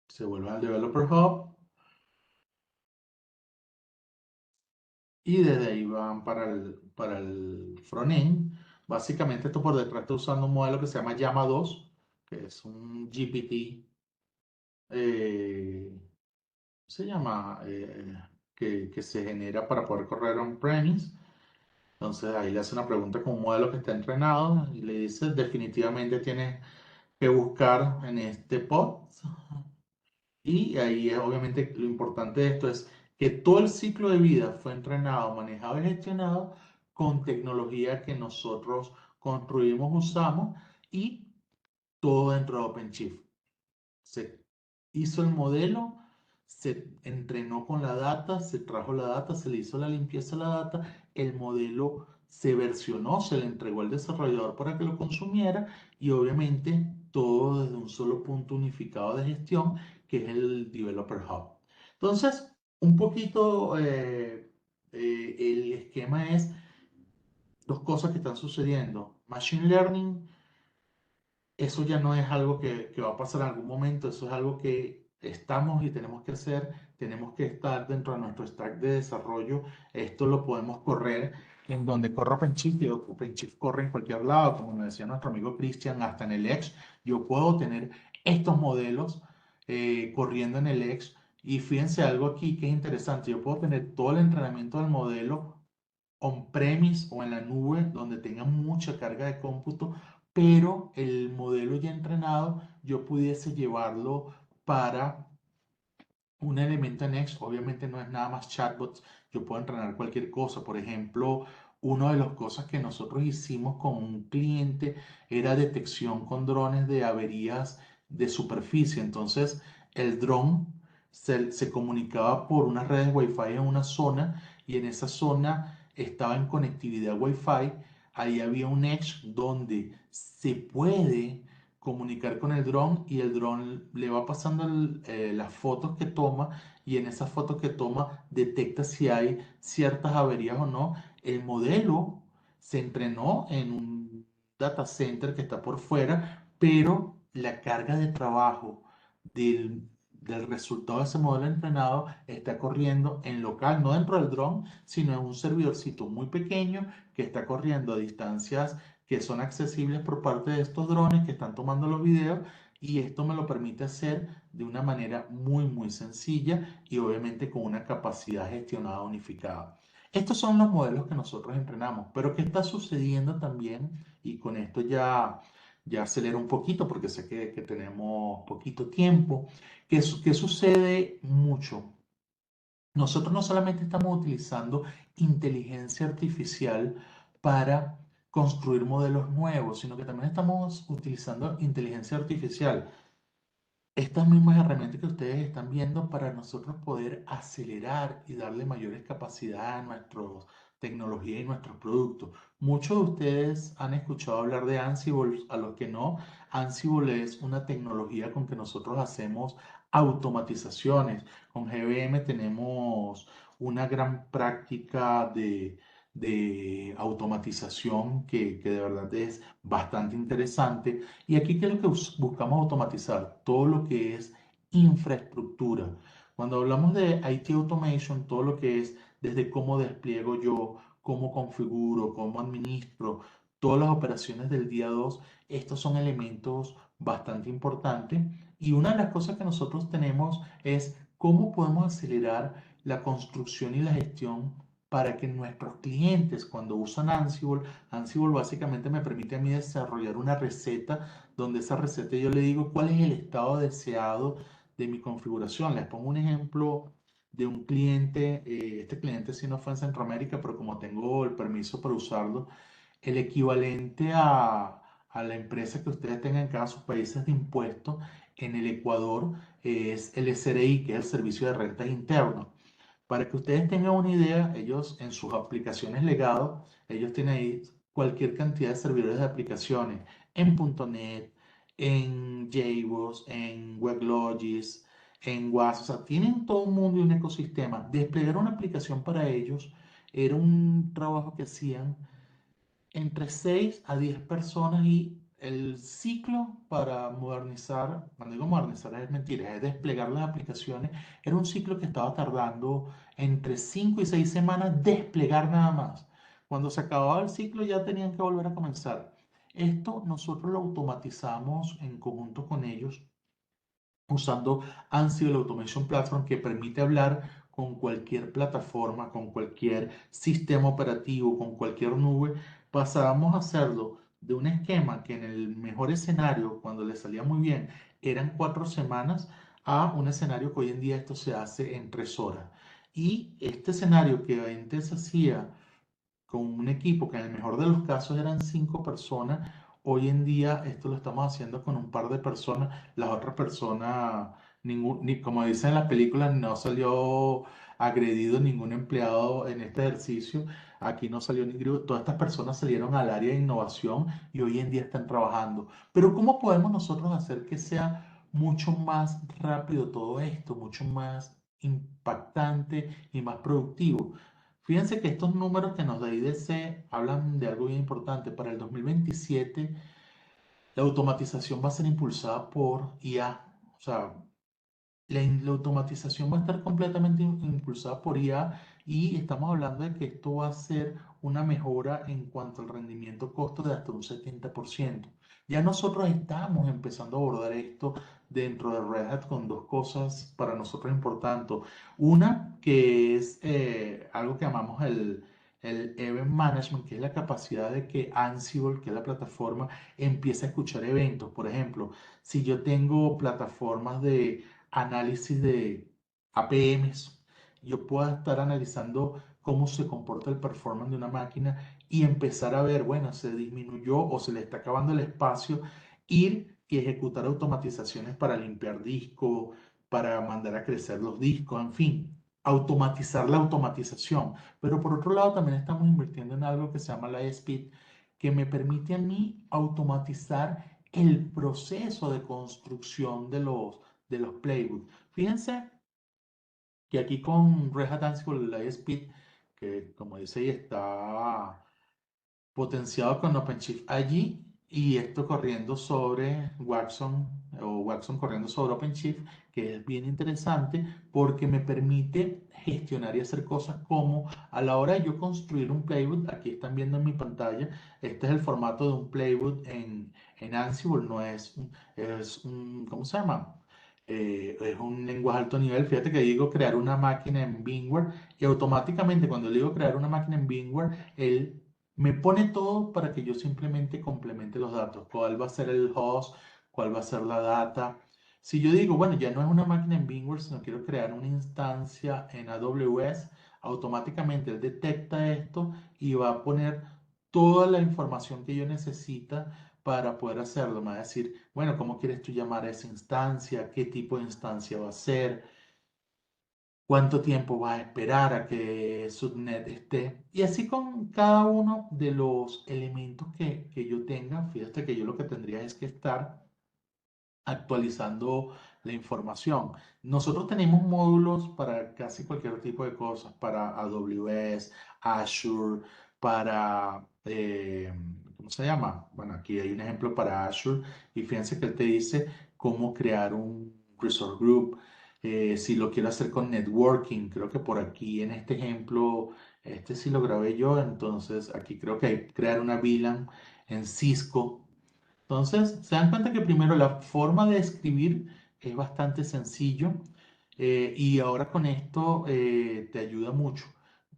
Se vuelve al Developer Hub. Y desde ahí van para el frontend. Básicamente esto por detrás está usando un modelo que se llama Llama 2, que es un GPT. Se llama que se genera para poder correr on-premise. Entonces ahí le hace una pregunta con un modelo que está entrenado y le dice definitivamente tienes que buscar en este pod. Y ahí es obviamente lo importante de esto es que todo el ciclo de vida fue entrenado, manejado y gestionado con tecnología que nosotros construimos, usamos y todo dentro de OpenShift. Se hizo el modelo, se entrenó con la data, se trajo la data, se le hizo la limpieza a la data, el modelo se versionó, se le entregó al desarrollador para que lo consumiera y obviamente todo desde un solo punto unificado de gestión que es el Developer Hub. Entonces, un poquito el esquema es dos cosas que están sucediendo. Machine Learning, eso ya no es algo que va a pasar en algún momento, eso es algo que estamos y tenemos que hacer, tenemos que estar dentro de nuestro stack de desarrollo, esto lo podemos correr en donde corre OpenShift, y OpenShift corre en cualquier lado, como me decía nuestro amigo Christian, hasta en el Edge, yo puedo tener estos modelos corriendo en el Edge, y fíjense algo aquí que es interesante, yo puedo tener todo el entrenamiento del modelo on-premise o en la nube donde tenga mucha carga de cómputo, pero el modelo ya entrenado yo pudiese llevarlo para un elemento en X. Obviamente no es nada más chatbots, yo puedo entrenar cualquier cosa. Por ejemplo, una de las cosas que nosotros hicimos con un cliente era detección con drones de averías de superficie. Entonces, el dron se comunicaba por unas redes Wi-Fi en una zona y en esa zona estaba en conectividad Wi-Fi. Ahí había un edge donde se puede comunicar con el dron y el dron le va pasando las fotos que toma y en esas fotos que toma detecta si hay ciertas averías o no. El modelo se entrenó en un data center que está por fuera, pero la carga de trabajo del resultado de ese modelo entrenado está corriendo en local, no dentro del dron, sino en un servidorcito muy pequeño que está corriendo a distancias que son accesibles por parte de estos drones que están tomando los videos, y esto me lo permite hacer de una manera muy sencilla y obviamente con una capacidad gestionada unificada. Estos son los modelos que nosotros entrenamos, pero ¿qué está sucediendo también? Y con esto ya acelero un poquito porque sé que tenemos poquito tiempo. ¿Qué sucede mucho? Nosotros no solamente estamos utilizando inteligencia artificial para construir modelos nuevos, sino que también estamos utilizando inteligencia artificial, estas mismas herramientas que ustedes están viendo, para nosotros poder acelerar y darle mayores capacidades a nuestra tecnología y nuestros productos. Muchos de ustedes han escuchado hablar de Ansible, a los que no, Ansible es una tecnología con que nosotros hacemos automatizaciones. Con GBM tenemos una gran práctica de automatización que de verdad es bastante interesante. Y aquí, ¿qué es lo que buscamos automatizar? Todo lo que es infraestructura. Cuando hablamos de IT Automation, todo lo que es desde cómo despliego yo, cómo configuro, cómo administro, todas las operaciones del día 2, estos son elementos bastante importantes. Y una de las cosas que nosotros tenemos es cómo podemos acelerar la construcción y la gestión para que nuestros clientes, cuando usan Ansible, Ansible básicamente me permite a mí desarrollar una receta, donde esa receta yo le digo cuál es el estado deseado de mi configuración. Les pongo un ejemplo de un cliente. Este cliente sí no fue en Centroamérica, pero como tengo el permiso para usarlo, el equivalente a la empresa que ustedes tengan en cada sus países de impuestos en el Ecuador es el SRI, que es el Servicio de Rentas Interno. Para que ustedes tengan una idea, ellos en sus aplicaciones legado, ellos tienen ahí cualquier cantidad de servidores de aplicaciones en .NET, en JBoss, en WebLogis, en WAS, o sea, tienen todo un mundo y un ecosistema. Desplegar una aplicación para ellos era un trabajo que hacían entre 6 a 10 personas, y el ciclo para modernizar, cuando digo modernizar es mentira, es desplegar las aplicaciones, era un ciclo que estaba tardando entre 5 y 6 semanas desplegar nada más. Cuando se acababa el ciclo ya tenían que volver a comenzar. Esto nosotros lo automatizamos en conjunto con ellos usando Ansible Automation Platform, que permite hablar con cualquier plataforma, con cualquier sistema operativo, con cualquier nube. Pasábamos a hacerlo de un esquema que en el mejor escenario, cuando le salía muy bien, eran 4 semanas, a un escenario que hoy en día esto se hace en 3 horas. Y este escenario que antes se hacía con un equipo que en el mejor de los casos eran 5 personas, hoy en día esto lo estamos haciendo con un par de personas. Las otras personas, ni como dicen en las películas, no salió agredido ningún empleado en este ejercicio. Aquí no salió ningún, todas estas personas salieron al área de innovación y hoy en día están trabajando. Pero ¿cómo podemos nosotros hacer que sea mucho más rápido todo esto, mucho más impactante y más productivo? Fíjense que estos números que nos da IDC hablan de algo bien importante. Para el 2027, la automatización va a ser impulsada por IA. O sea, la automatización va a estar completamente impulsada por IA, y estamos hablando de que esto va a ser una mejora en cuanto al rendimiento costo de hasta un 70%. Ya nosotros estamos empezando a abordar esto dentro de Red Hat con dos cosas para nosotros importantes. Una que es algo que llamamos el Event Management, que es la capacidad de que Ansible, que es la plataforma, empiece a escuchar eventos. Por ejemplo, si yo tengo plataformas de análisis de APMs, yo puedo estar analizando cómo se comporta el performance de una máquina y empezar a ver, bueno, se disminuyó o se le está acabando el espacio, ir y ejecutar automatizaciones para limpiar discos, para mandar a crecer los discos, en fin, automatizar la automatización. Pero por otro lado, también estamos invirtiendo en algo que se llama Lightspeed, que me permite a mí automatizar el proceso de construcción de los playbooks. Fíjense que aquí con Red Hat Ansible Lightspeed, que como dice ahí está potenciado con OpenShift allí y esto corriendo sobre Watson o Watson corriendo sobre OpenShift, que es bien interesante porque me permite gestionar y hacer cosas como a la hora de yo construir un playbook, aquí están viendo en mi pantalla, este es el formato de un playbook en Ansible, no es, es un, ¿cómo se llama? Es un lenguaje alto nivel. Fíjate que digo crear una máquina en VMware y automáticamente cuando le digo crear una máquina en VMware, él me pone todo para que yo simplemente complemente los datos. ¿Cuál va a ser el host? ¿Cuál va a ser la data? Si yo digo, bueno, ya no es una máquina en VMware, sino quiero crear una instancia en AWS, automáticamente él detecta esto y va a poner toda la información que yo necesita para poder hacerlo. Me va a decir, bueno, ¿cómo quieres tú llamar a esa instancia? ¿Qué tipo de instancia va a ser? ¿Cuánto tiempo vas a esperar a que Subnet esté? Y así con cada uno de los elementos que yo tenga, fíjate que yo lo que tendría es que estar actualizando la información. Nosotros tenemos módulos para casi cualquier tipo de cosas, para AWS, Azure, para, ¿cómo se llama? Bueno, aquí hay un ejemplo para Azure y fíjense que él te dice cómo crear un resource group. Si lo quiero hacer con networking, creo que por aquí en este ejemplo, este sí lo grabé yo, entonces aquí creo que hay que crear una VLAN en Cisco. Entonces, se dan cuenta que primero la forma de escribir es bastante sencillo y ahora con esto te ayuda mucho.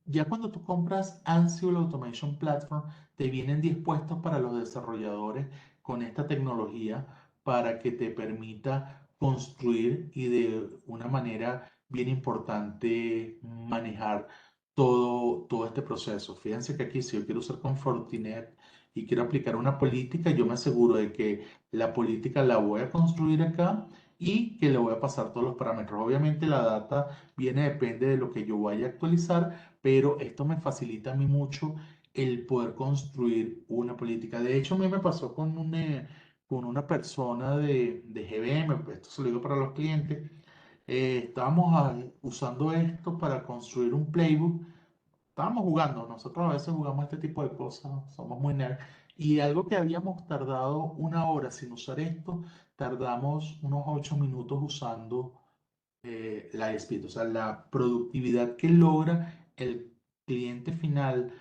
Ya cuando tú compras Ansible Automation Platform, te vienen dispuestos para los desarrolladores con esta tecnología para que te permita construir y de una manera bien importante manejar todo este proceso. Fíjense que aquí si yo quiero usar con Fortinet y quiero aplicar una política, yo me aseguro de que la política la voy a construir acá y que le voy a pasar todos los parámetros. Obviamente la data depende de lo que yo vaya a actualizar, pero esto me facilita a mí mucho el poder construir una política. De hecho, a mí me pasó con una persona de GBM, esto se lo digo para los clientes, estábamos usando esto para construir un playbook. Estábamos jugando, nosotros a veces jugamos este tipo de cosas, somos muy nerds. Y algo que habíamos tardado una hora sin usar esto, tardamos unos 8 minutos usando la speed, o sea, la productividad que logra el cliente final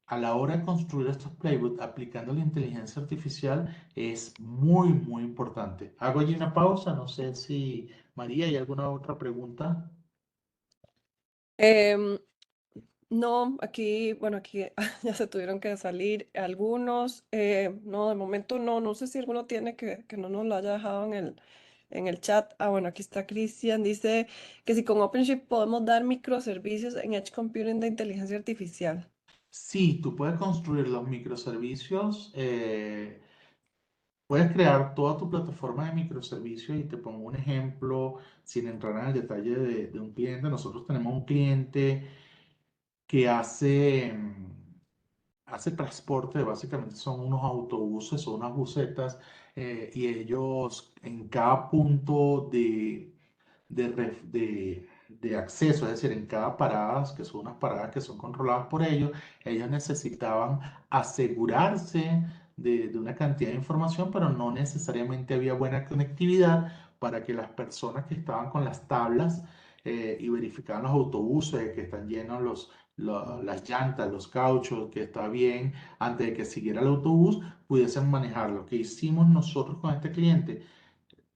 a la hora de construir estos playbooks aplicando la inteligencia artificial es muy, muy importante. Hago allí una pausa, no sé si María, ¿hay alguna otra pregunta? Em, no, aquí, bueno, aquí ya se tuvieron que salir algunos. No, de momento no, no sé si alguno tiene que no nos lo haya dejado en el chat. Ah, bueno, aquí está Cristian, dice que si con OpenShift podemos dar microservicios en Edge Computing de inteligencia artificial. Sí, tú puedes construir los microservicios, puedes crear toda tu plataforma de microservicios y te pongo un ejemplo sin entrar en el detalle de un cliente. Nosotros tenemos un cliente que hace transporte, básicamente son unos autobuses o unas busetas y ellos en cada punto de acceso, es decir, en cada parada, que son unas paradas que son controladas por ellos necesitaban asegurarse de una cantidad de información, pero no necesariamente había buena conectividad para que las personas que estaban con las tablas y verificaban los autobuses, que están llenos las llantas, los cauchos, que está bien, antes de que siguiera el autobús, pudiesen manejarlo. ¿Qué hicimos nosotros con este cliente?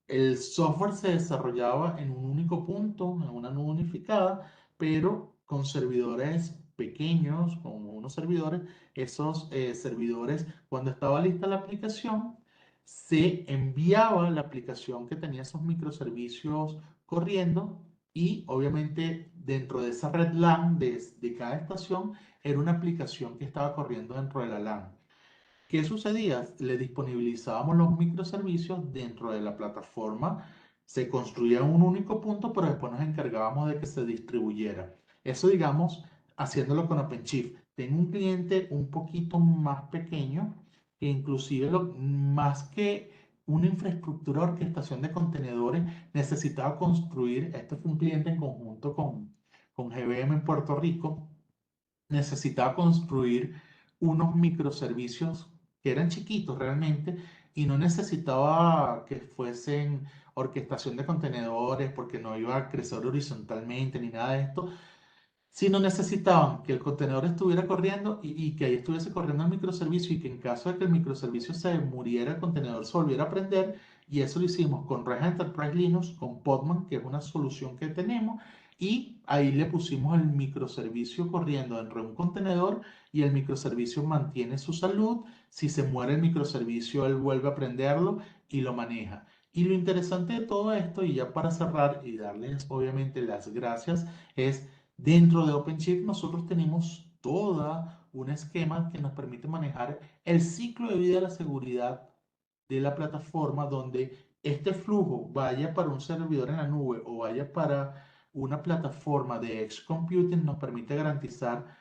El software se desarrollaba en un único punto, en una nube unificada, pero con servidores pequeños, con unos servidores. Esos servidores, cuando estaba lista la aplicación, se enviaba la aplicación que tenía esos microservicios corriendo y obviamente dentro de esa red LAN de cada estación era una aplicación que estaba corriendo dentro de la LAN. ¿Qué sucedía? Le disponibilizábamos los microservicios dentro de la plataforma, se construía un único punto, pero después nos encargábamos de que se distribuyera. Eso, digamos, haciéndolo con OpenShift. Tengo un cliente un poquito más pequeño que inclusive más que una infraestructura de orquestación de contenedores, necesitaba construir, este fue un cliente en conjunto con GBM en Puerto Rico, necesitaba construir unos microservicios que eran chiquitos realmente y no necesitaba que fuesen orquestación de contenedores porque no iba a crecer horizontalmente ni nada de esto, sino necesitaban que el contenedor estuviera corriendo y que ahí estuviese corriendo el microservicio y que en caso de que el microservicio se muriera, el contenedor se volviera a prender. Y eso lo hicimos con Red Hat Enterprise Linux, con Podman, que es una solución que tenemos. Y ahí le pusimos el microservicio corriendo dentro de un contenedor y el microservicio mantiene su salud. Si se muere el microservicio, él vuelve a prenderlo y lo maneja. Y lo interesante de todo esto, y ya para cerrar y darles obviamente las gracias, es dentro de OpenShift nosotros tenemos toda un esquema que nos permite manejar el ciclo de vida de la seguridad de la plataforma, donde este flujo vaya para un servidor en la nube o vaya para una plataforma de edge computing, nos permite garantizar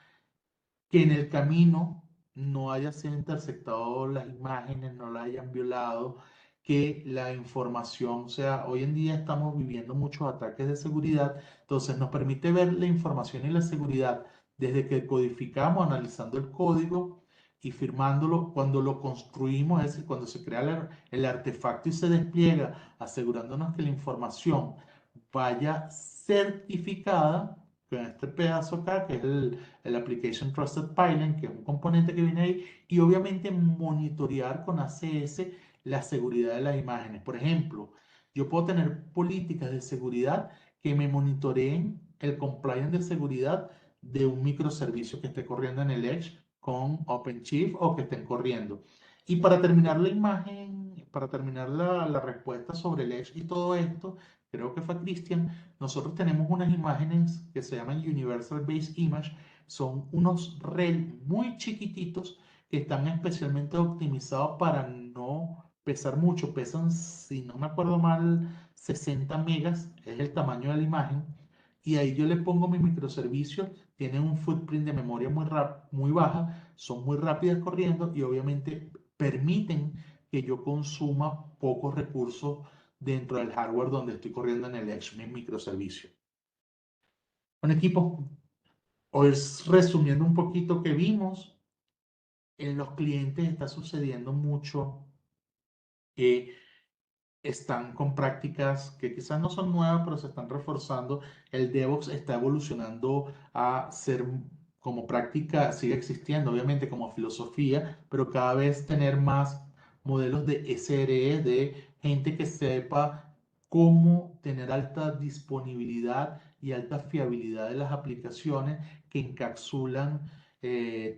que en el camino no haya sido interceptado las imágenes, no las hayan violado, que la información, o sea, hoy en día estamos viviendo muchos ataques de seguridad, entonces nos permite ver la información y la seguridad desde que codificamos, analizando el código y firmándolo, cuando lo construimos, es decir, cuando se crea el artefacto y se despliega, asegurándonos que la información vaya certificada con este pedazo acá, que es el Application Trusted Pipeline, que es un componente que viene ahí, y obviamente monitorear con ACS la seguridad de las imágenes. Por ejemplo, yo puedo tener políticas de seguridad que me monitoreen el compliance de seguridad de un microservicio que esté corriendo en el Edge con OpenShift o que estén corriendo. Y para terminar la imagen, para terminar la respuesta sobre el Edge y todo esto, creo que fue Cristian, nosotros tenemos unas imágenes que se llaman Universal Base Image, son unos REL muy chiquititos que están especialmente optimizados para no pesar mucho, pesan, si no me acuerdo mal, 60 megas, es el tamaño de la imagen, y ahí yo le pongo mi microservicio, tienen un footprint de memoria muy baja, son muy rápidas corriendo y obviamente permiten que yo consuma pocos recursos dentro del hardware donde estoy corriendo en el Edge, mi microservicio. Un equipo, hoy resumiendo un poquito que vimos, en los clientes está sucediendo mucho que están con prácticas que quizás no son nuevas, pero se están reforzando. El DevOps está evolucionando a ser como práctica, sigue existiendo obviamente como filosofía, pero cada vez tener más modelos de SRE, de gente que sepa cómo tener alta disponibilidad y alta fiabilidad de las aplicaciones que encapsulan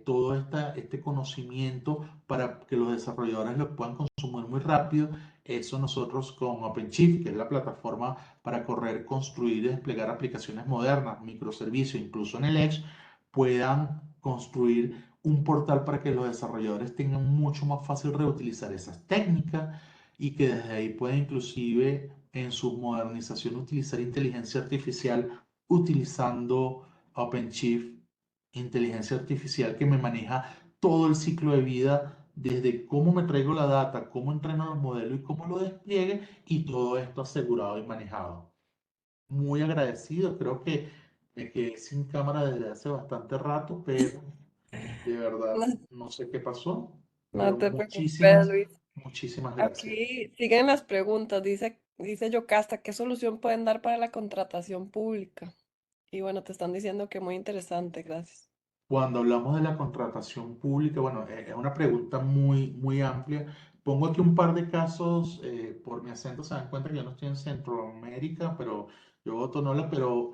todo este conocimiento para que los desarrolladores lo puedan consumir muy rápido. Eso nosotros con OpenShift, que es la plataforma para correr, construir y desplegar aplicaciones modernas, microservicios, incluso en el Edge, puedan construir un portal para que los desarrolladores tengan mucho más fácil reutilizar esas técnicas y que desde ahí puedan inclusive en su modernización utilizar inteligencia artificial utilizando OpenShift, inteligencia artificial que me maneja todo el ciclo de vida, desde cómo me traigo la data, cómo entreno los modelos y cómo lo despliegue, y todo esto asegurado y manejado. Muy agradecido, creo que me quedé sin cámara desde hace bastante rato, pero de verdad No, no sé qué pasó, no pero te preocupes, Luis. muchísimas gracias. Aquí siguen las preguntas. Dice Yocasta, ¿qué solución pueden dar para la contratación pública? Y bueno, te están diciendo que muy interesante, gracias. Cuando hablamos de la contratación pública, bueno, es una pregunta muy, muy amplia. Pongo aquí un par de casos, por mi acento se dan cuenta que yo no estoy en Centroamérica, pero yo voto Nola, pero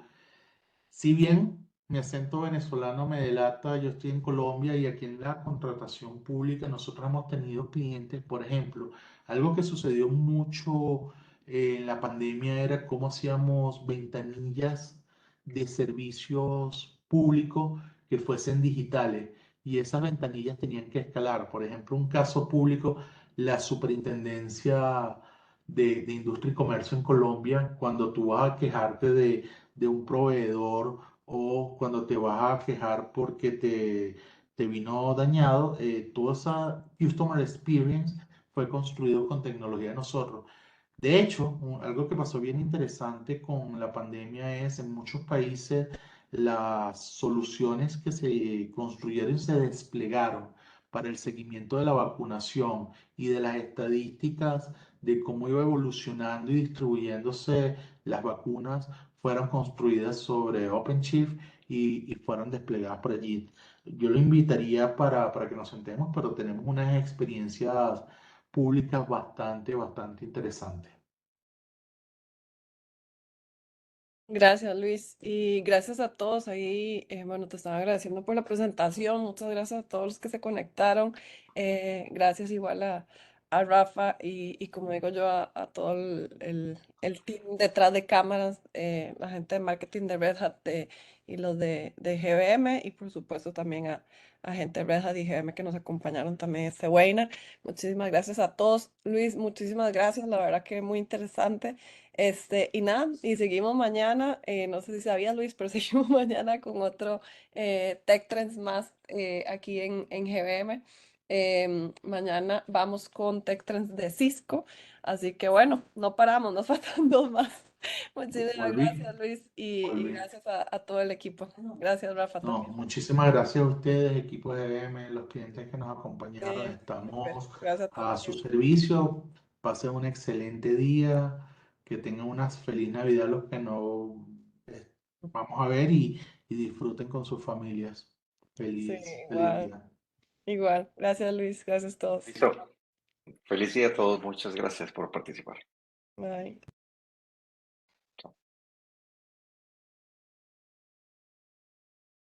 si bien mi acento venezolano me delata, yo estoy en Colombia y aquí en la contratación pública nosotros hemos tenido clientes, por ejemplo, algo que sucedió mucho en la pandemia era cómo hacíamos ventanillas de servicios públicos que fuesen digitales y esas ventanillas tenían que escalar. Por ejemplo, un caso público, la Superintendencia de Industria y Comercio en Colombia, cuando tú vas a quejarte de un proveedor o cuando te vas a quejar porque te vino dañado, toda esa Customer Experience fue construido con tecnología de nosotros. De hecho, algo que pasó bien interesante con la pandemia es en muchos países las soluciones que se construyeron y se desplegaron para el seguimiento de la vacunación y de las estadísticas de cómo iba evolucionando y distribuyéndose las vacunas fueron construidas sobre OpenShift y fueron desplegadas por allí. Yo lo invitaría para que nos sentemos, pero tenemos unas experiencias públicas bastante interesantes. Gracias, Luis. Y gracias a todos ahí. Bueno, te estaba agradeciendo por la presentación. Muchas gracias a todos los que se conectaron. Gracias igual a Rafa y como digo yo, a todo el team detrás de cámaras, la gente de marketing de Red Hat y los de GBM y por supuesto también a gente de Red Hat y GBM que nos acompañaron también este webinar. Muchísimas gracias a todos. Luis, muchísimas gracias. La verdad que muy interesante. Y nada, y seguimos mañana, no sé si sabías Luis, pero seguimos mañana con otro Tech Trends más aquí en GBM. Mañana vamos con Tech Trends de Cisco, así que bueno, no paramos, nos faltan dos más. Muchísimas Volví, gracias Luis y volví. gracias a todo el equipo. Gracias Rafa No, también. muchísimas gracias a ustedes, equipo de BM, los clientes que nos acompañaron. Sí, súper, Estamos gracias a su también. servicio. Pasen un excelente día, que tengan una feliz Navidad los que no vamos a ver y disfruten con sus familias. Sí, Feliz igual, día. igual. Gracias Luis, gracias a todos. Listo. Feliz día a todos. Muchas gracias por participar. Bye.